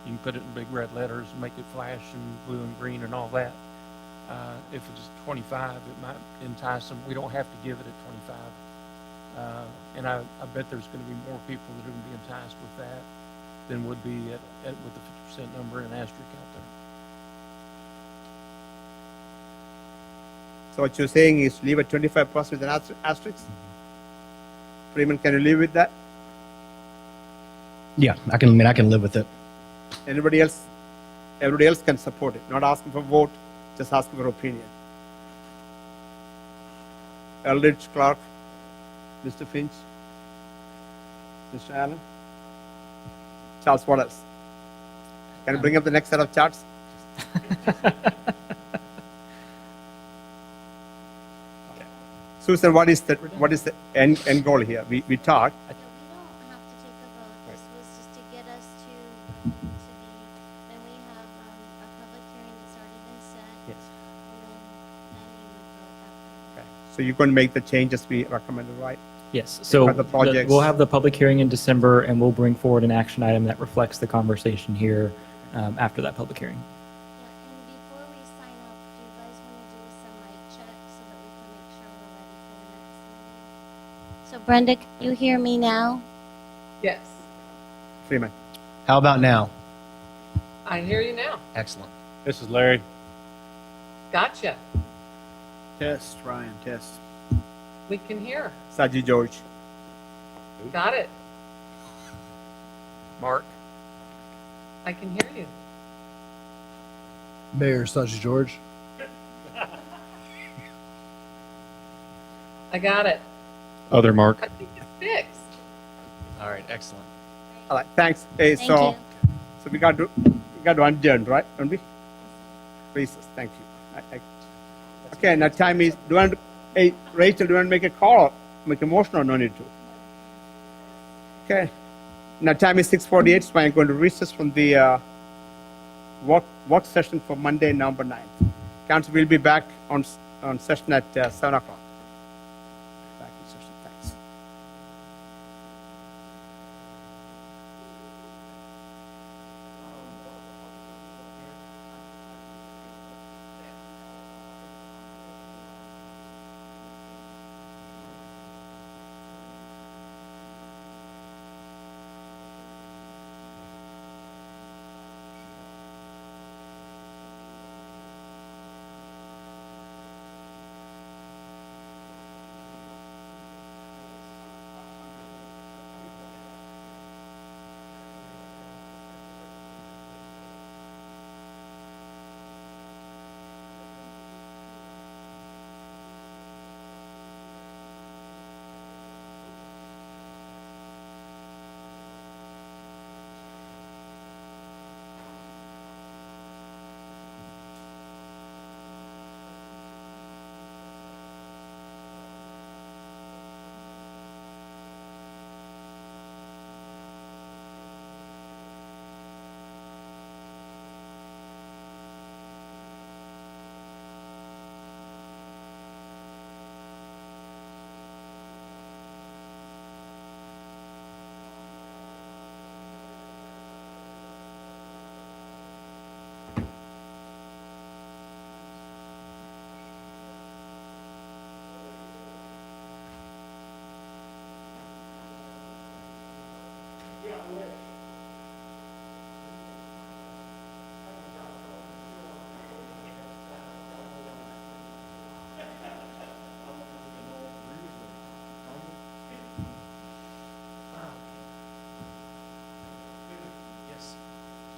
you can put it in big red letters and make it flash in blue and green and all that. If it's 25, it might entice them. We don't have to give it at 25. And I bet there's going to be more people that are going to be enticed with that than would be with the 50% number and asterisk out there. So what you're saying is leave at 25% with an asterisk? Freeman, can you live with that? Yeah, I can live with it. Anybody else? Everybody else can support it. Not asking for vote, just asking for opinion. Eldridge, Clark, Mr. Finch, Mr. Allen, Charles, what else? Can you bring up the next set of charts? Susan, what is the end goal here? We talked. Yeah, we don't have to take a vote. This was just to get us to the, then we have a public hearing that's already been set. Yes. And then you would vote after. Okay. So you're going to make the changes we recommended, right? Yes, so the projects. we'll have the public hearing in December, and we'll bring forward an action item that reflects the conversation here after that public hearing. Yeah, and before we sign up, do you guys want to do some mic check so that we can make sure we're ready for the next meeting? So Brenda, can you hear me now? Yes, Freeman. How about now? I hear you now. Excellent. This is Larry. Gotcha. Test, Ryan, test. We can hear. Saji George. Got it. Mark? I can hear you. Mayor Saji George. I got it. Other Mark? I think it's fixed. All right, excellent. All right, thanks. Hey, Thank so you. we got to adjourn, right? Don't we? Recess. Thank you. Okay, now time is. Do you want to, hey, Rachel? Do you want to make a call or make a motion or no need to? Okay. Now time is 6:48. So I'm going to recess from the work session for Monday, November 9th. Council will be back on session at 7 o'clock. Back in session. Thanks.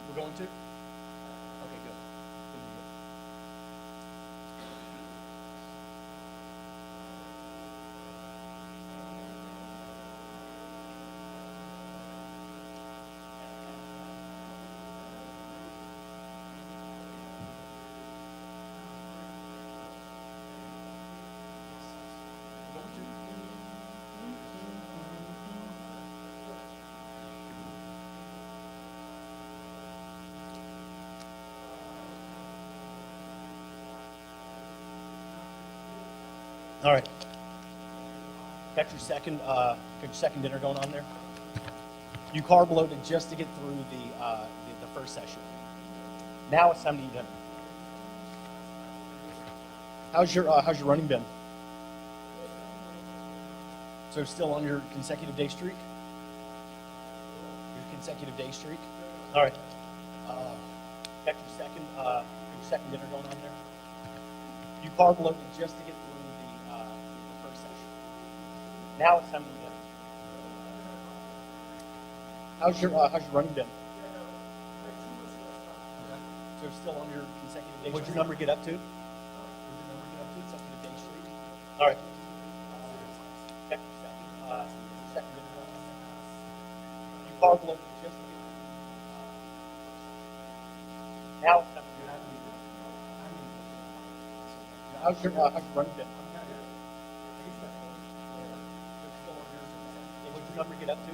We're going to? Okay, good. All right. Got your second dinner going on there? You carb loaded just to get through the first session. Now it's time to eat dinner. How's your running been? So still on your consecutive day streak? Your consecutive day streak? All right. Got your second dinner going on there? You carb loaded just to get through the first session. Now it's time to eat dinner. How's your running been? Okay. So still on your consecutive day streak? What'd your number get up to? Consecutive day streak? All right. Got your second dinner going on there? You carb loaded just to get through. Now it's time to eat dinner. How's your running been? What'd your number get up to?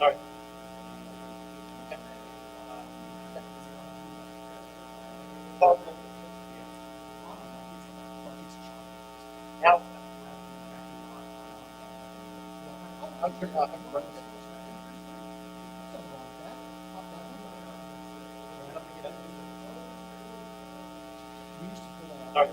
All right. Okay. Now, how's your running been? All right.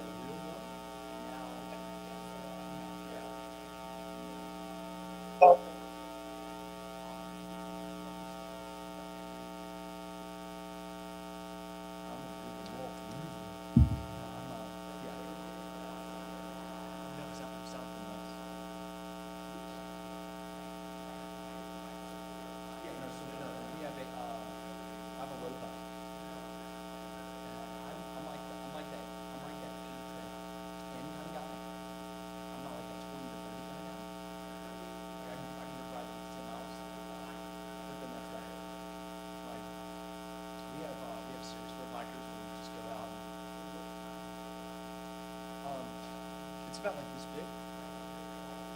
It's about like this big.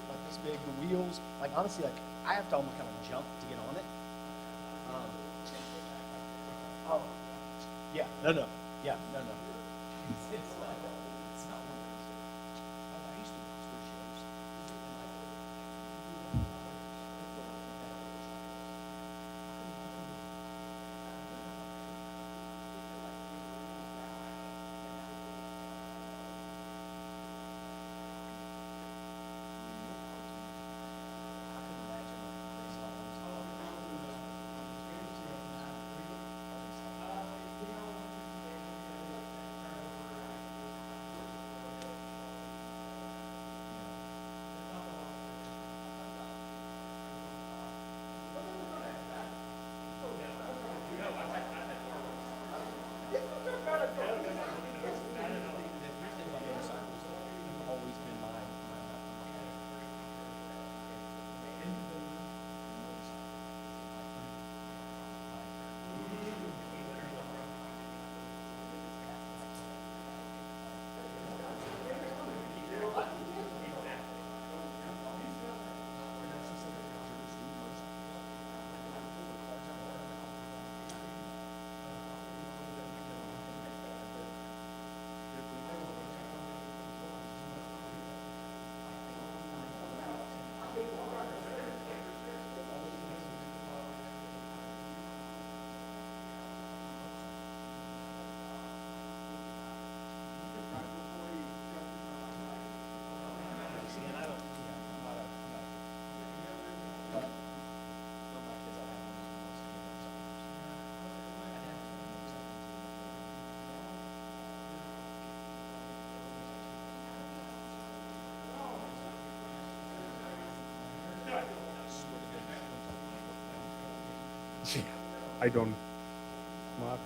Like this big. The wheels, like honestly, like I have to almost kind of jump to get on it. Oh, yeah, no, yeah, no. It's not one of those. I used to switch shows. I don't. Mark.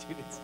Dude, it's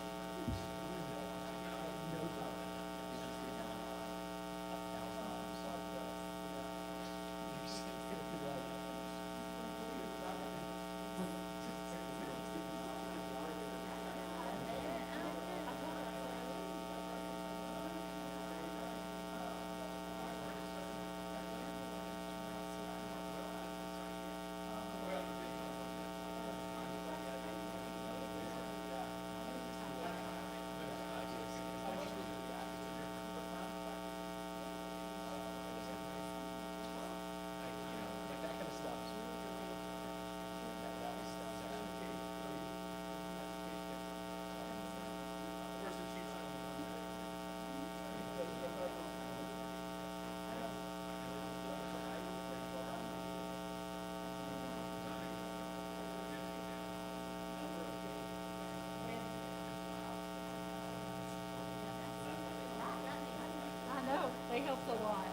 I know, they helped a lot.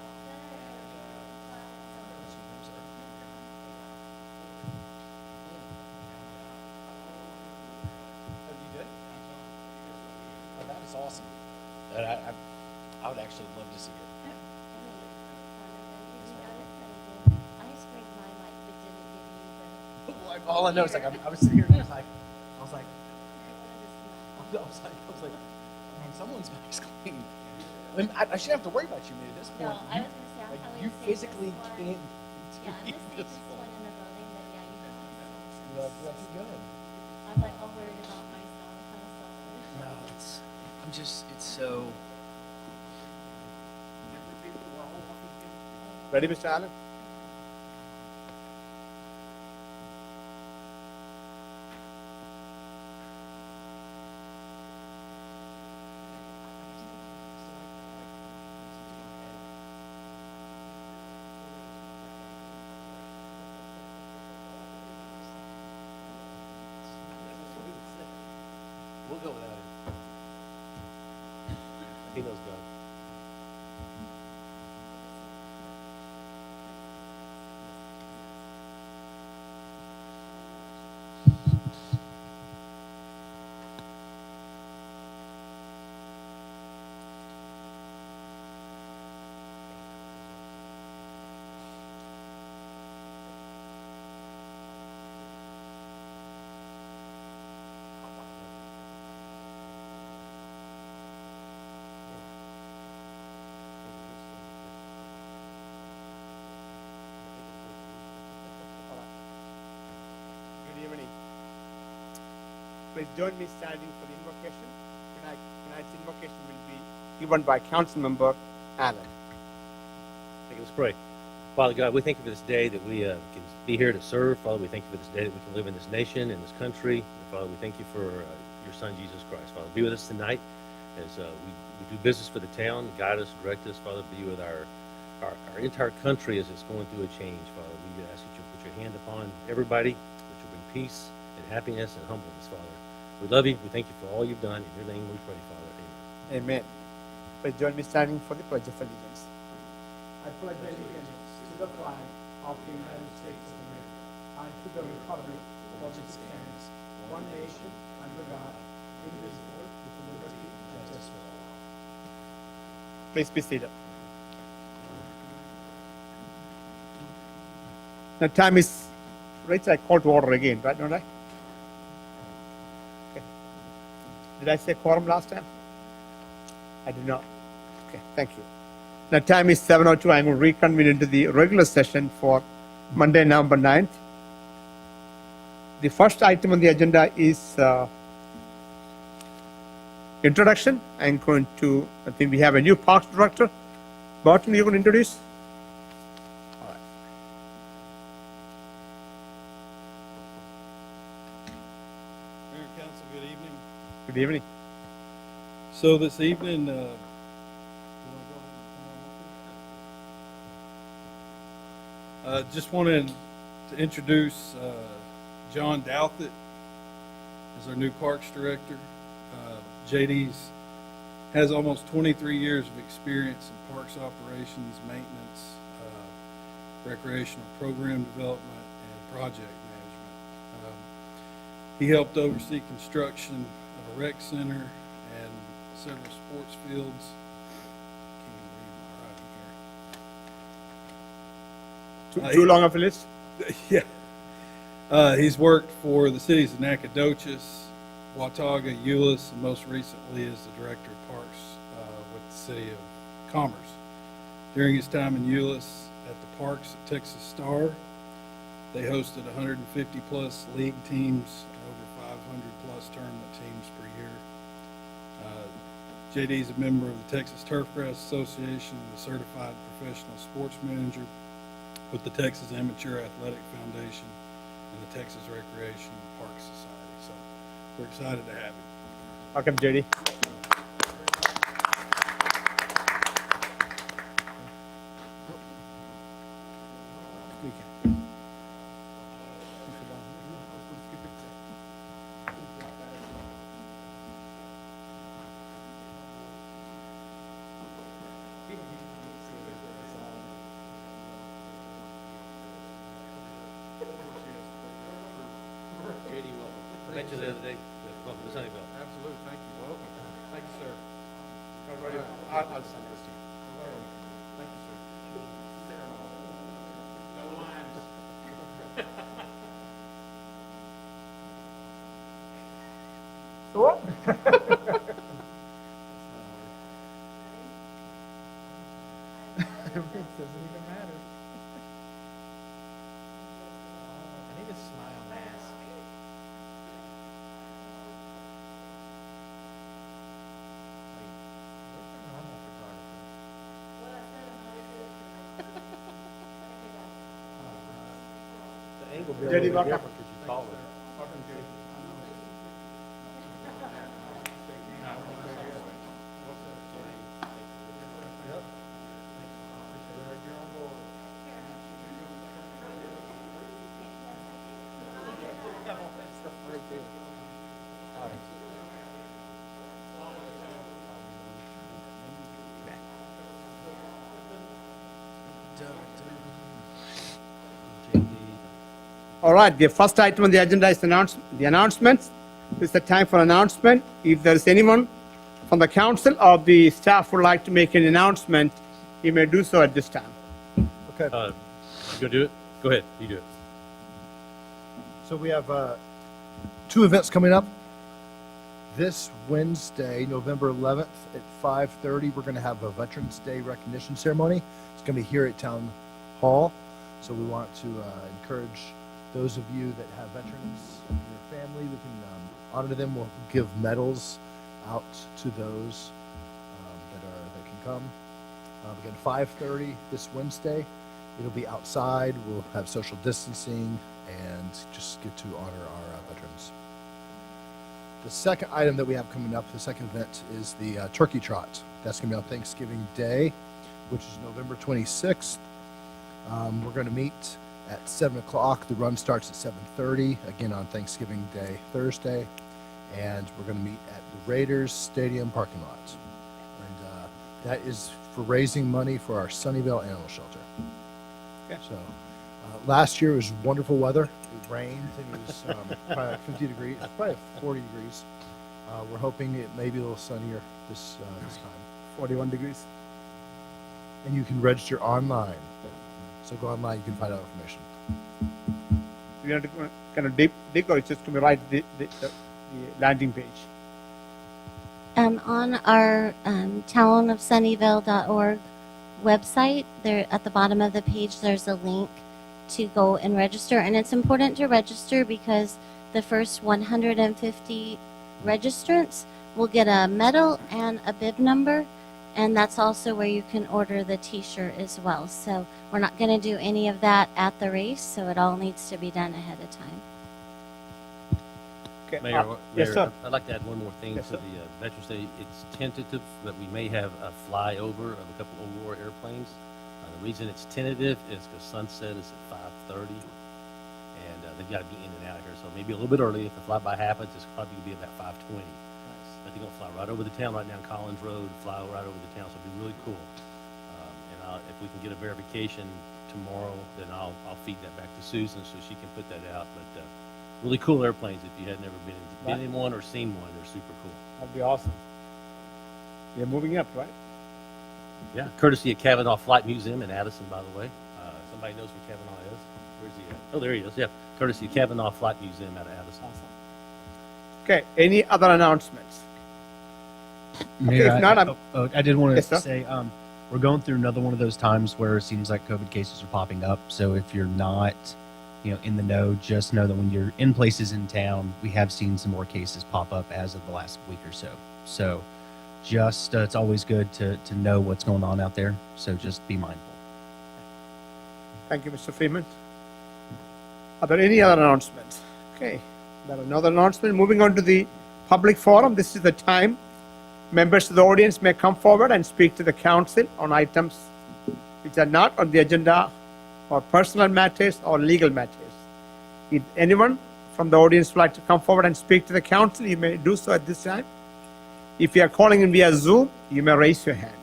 Oh, you did? Oh, that is awesome. I would actually love to see it. I sprayed my mic, but didn't give you Well, all I know is like I was sitting here and I was like, man, someone's mic's clean. I mean, I shouldn't have to worry about you, man. At this No, point, I was gonna say, I'm like, probably you gonna save this physically one. can't. Yeah, I'm gonna save this one in the building, but yeah, you can. You're like, that's good. I'm like all worried about myself, kind of selfish. No, it's so. Ready, Mr. Allen? We'll go without him. He knows God. Good evening. Please join me standing for the invocation. Tonight's invocation will be given by Council Member Allen. Okay, let's pray. Father God, we thank you for this day that we can be here to serve. Father, we thank you for this day that we can live in this nation, in this country. And Father, we thank you for your Son, Jesus Christ. Father, be with us tonight as we do business for the town. Guide us, direct us. Father, be with our entire country as it's going through a change. Father, we ask that you put your hand upon everybody, that you bring peace and happiness and humbleness, Father. We love you. We thank you for all you've done. In your name we pray, Father. Amen. Amen. Please join me standing for the Pledge of Allegiance. I pledge allegiance to the flag of the United States of America and to the republic for which it stands, one nation, under God, indivisible, with liberty and justice for all. Please be seated. The time is right. I call to order again, right? Don't I? Okay. Did I say quorum last time? I did not. Okay, thank you. The time is 7:02. I'm going to reconvene into the regular session for Monday, November 9th. The first item on the agenda is introduction. I think we have a new Parks Director. Barton, you going to introduce? All right. Mayor and Council, good evening. Good evening. So this evening, just wanted to introduce John Douthit as our new Parks Director. JD's has almost 23 years of experience in parks operations, maintenance, recreational program development, and project management. He helped oversee construction of a rec center and several sports fields. Too long of a list? Yeah. He's worked for the cities of Nacogdoches, Watauga, Euless, and most recently as the Director of Parks with the City of Commerce. During his time in Euless at the Parks at Texas Star, they hosted 150 plus league teams and over 500 plus tournament teams per year. JD is a member of the Texas Turfgrass Association and a certified professional sports manager with the Texas Amateur Athletic Foundation and the Texas Recreation and Park Society. So we're excited to have him. Welcome, JD. I met you the other day. Welcome to Sunnyvale. Absolutely, thank you, welcome. Thank you, sir. I'll send this to you. Thank you, sir. No lines. So what? Doesn't even matter. I need a smile mask. The angle JD, really welcome. different because you're taller. Welcome, JD. All right, the first item on the agenda is the announcements. This is the time for announcement. If there is anyone from the council or the staff would like to make an announcement, you may do so at this time. Okay. You gonna do it? Go ahead, you do it. So we have 2 events coming up. This Wednesday, November 11th at 5:30, we're going to have a Veterans Day recognition ceremony. It's going to be here at Town Hall. So we want to encourage those of you that have veterans in your family. We can honor them. We'll give medals out to those that can come. Again, 5:30 this Wednesday. It'll be outside. We'll have social distancing and just get to honor our veterans. The second item that we have coming up, the second event, is the Turkey Trot. That's going to be on Thanksgiving Day, which is November 26th. We're going to meet at 7 o'clock. The run starts at 7:30, again on Thanksgiving Day, Thursday. And we're going to meet at the Raiders Stadium parking lot. And that is for raising money for our Sunnyvale Animal Shelter. Okay. So last year was wonderful weather. It rained and it was probably like 50 degrees, probably 40 degrees. We're hoping it may be a little sunnier this time. 41 degrees. And you can register online. So go online, you can find out information. You have to kind of dig or it's just going to be right the landing page. On our townofsunnyvale.org website, there at the bottom of the page, there's a link to go and register. And it's important to register because the first 150 registrants will get a medal and a bib number. And that's also where you can order the t-shirt as well. So we're not going to do any of that at the race. So it all needs to be done ahead of time. Okay. Mayor, yes, sir. I'd like to add one more thing Yes, to sir. the Veterans Day. It's tentative that we may have a flyover of a couple of war airplanes. The reason it's tentative is because sunset is at 5:30, and they've got to be in and out of here. So maybe a little bit early. If the flyby happens, it's probably going to be about 5:20. But they're going to fly right over the town, right down Collins Road, fly right over the town. So it'll be really cool. If we can get a verification tomorrow, then I'll feed that back to Susan so she can put that out. But really cool airplanes. If you had never been in one or seen one, they're super cool. That'd be awesome. You're moving up, right? Yeah, courtesy of Kavanaugh Flight Museum in Addison, by the way. Somebody knows where Kavanaugh is? Where's he at? Oh, there he is. Yeah, courtesy of Kavanaugh Flight Museum out of Addison. Awesome. Okay. Any other announcements? Mayor, if not, I did want to Yes, sir. say we're going through another one of those times where it seems like COVID cases are popping up. So if you're not, in the know, just know that when you're in places in town, we have seen some more cases pop up as of the last week or so. So just it's always good to know what's going on out there. So just be mindful. Thank you, Mr. Freeman. Are there any other announcements? Okay. There another announcement. Moving on to the public forum. This is the time members of the audience may come forward and speak to the council on items which are not on the agenda or personal matters or legal matters. If anyone from the audience would like to come forward and speak to the council, you may do so at this time. If you are calling in via Zoom, you may raise your hand.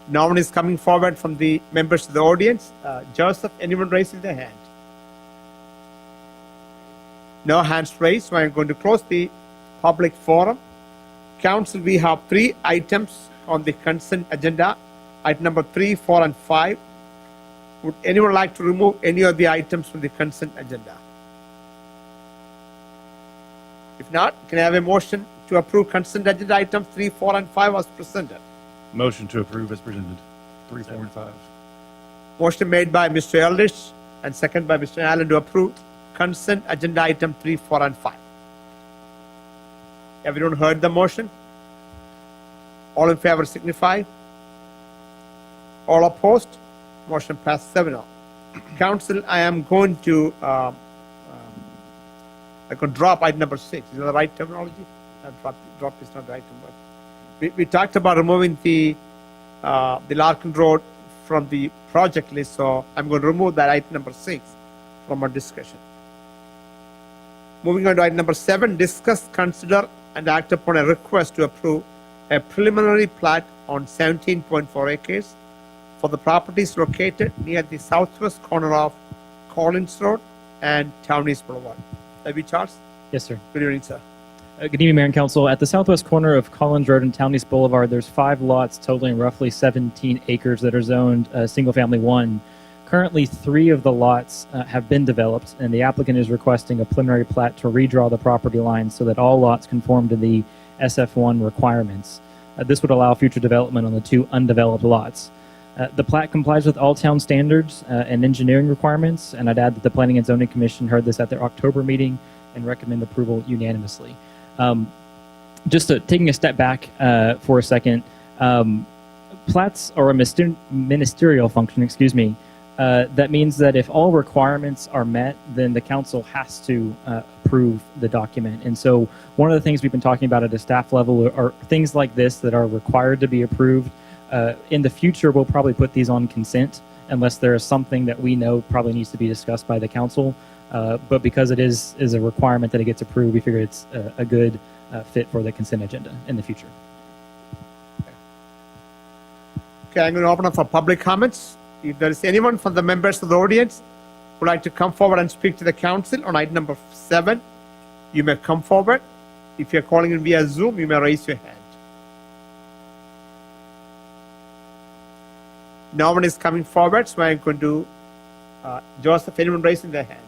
No one is coming forward from the members of the audience. Joseph, anyone raising their hand? No hands raised, so I'm going to close the public forum. Council, we have 3 items on the consent agenda. Item number 3, 4, and 5. Would anyone like to remove any of the items from the consent agenda? If not, can I have a motion to approve consent agenda items 3, 4, and 5 as presented? Motion to approve as presented. 3, 4, and 5. Motion made by Mr. Eldridge and second by Mr. Allen to approve consent agenda item 3, 4, and 5. Everyone heard the motion? All in favor signify. All opposed? Motion passed 7-0. Council, I am going to I could drop item number 6. Is that the right terminology? Drop is not the right term. We talked about removing the Larkin Road from the project list, so I'm going to remove that item number 6 from our discussion. Moving on to item number 7, discuss, consider, and act upon a request to approve a preliminary plat on 17.4 acres for the properties located near the southwest corner of Collins Road and Town East Boulevard. Have you, Charles? Yes, sir. Good evening, sir. Good evening, Mayor and Council. At the southwest corner of Collins Road and Town East Boulevard, there's 5 lots totaling roughly 17 acres that are zoned single-family 1. Currently, 3 of the lots have been developed, and the applicant is requesting a preliminary plat to redraw the property lines so that all lots conform to the SF1 requirements. This would allow future development on the 2 undeveloped lots. The plat complies with all town standards and engineering requirements, and I'd add that the Planning and Zoning Commission heard this at their October meeting and recommend approval unanimously. Taking a step back for a second, plats are a ministerial function, that means that if all requirements are met, then the council has to approve the document. And so one of the things we've been talking about at a staff level are things like this that are required to be approved. In the future, we'll probably put these on consent unless there is something that we know probably needs to be discussed by the council. But because it is a requirement that it gets approved, we figure it's a good fit for the consent agenda in the future. Okay, I'm going to open up for public comments. If there is anyone from the members of the audience who would like to come forward and speak to the council on item number 7, you may come forward. If you're calling in via Zoom, you may raise your hand. No one is coming forward, so I'm going to, Joseph, anyone raising their hand?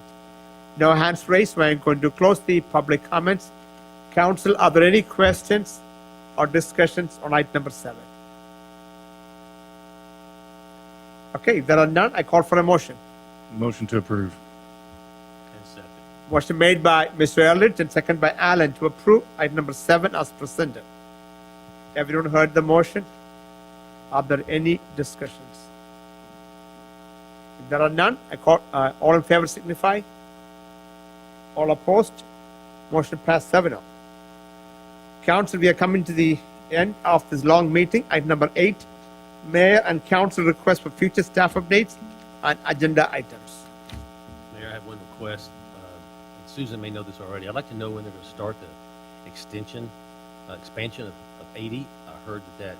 No hands raised, so I'm going to close the public comments. Council, are there any questions or discussions on item number 7? Okay, if there are none, I call for a motion. Motion to approve. Motion made by Mr. Ehrlich and second by Allen to approve item number 7 as presented. Everyone heard the motion? Are there any discussions? If there are none, I call all in favor signify. All opposed? Motion passed 7-0. Council, we are coming to the end of this long meeting. Item number 8, Mayor and Council request for future staff updates and agenda items. Mayor, I have one request. Susan may know this already. I'd like to know when they're going to start the expansion of 80. I heard that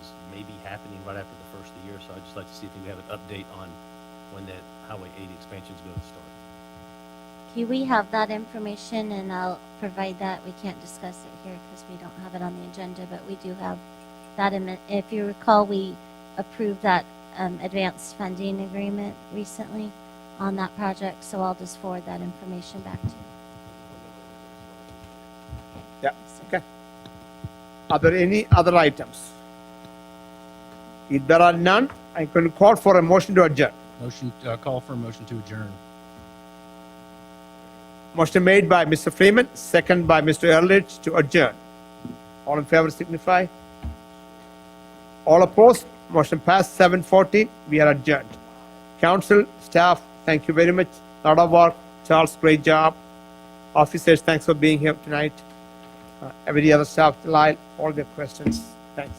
is maybe happening right after the first of the year, so I'd just like to see if we have an update on when that Highway 80 expansion is going to start. Okay, we have that information and I'll provide that. We can't discuss it here because we don't have it on the agenda, but we do have that. If you recall, we approved that advanced funding agreement recently on that project, so I'll just forward that information back to you. Yeah, okay. Are there any other items? If there are none, I'm going to call for a motion to adjourn. Call for a motion to adjourn. Motion made by Mr. Freeman, second by Mr. Ehrlich to adjourn. All in favor signify. All opposed? Motion passed 7:40. We are adjourned. Council, staff, thank you very much. Lot of work. Charles, great job. Officers, thanks for being here tonight. Every other staff, line, all their questions. Thanks.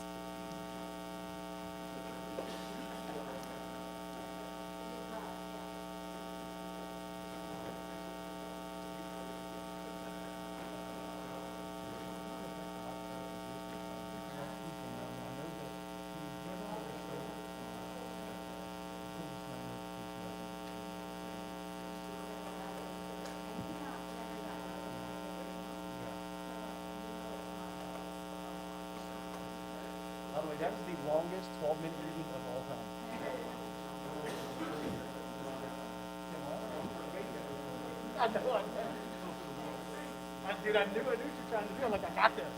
By the way, that is the longest 12-minute reading of all time. I know. Dude, I knew what you were trying to do. I'm like, I got this.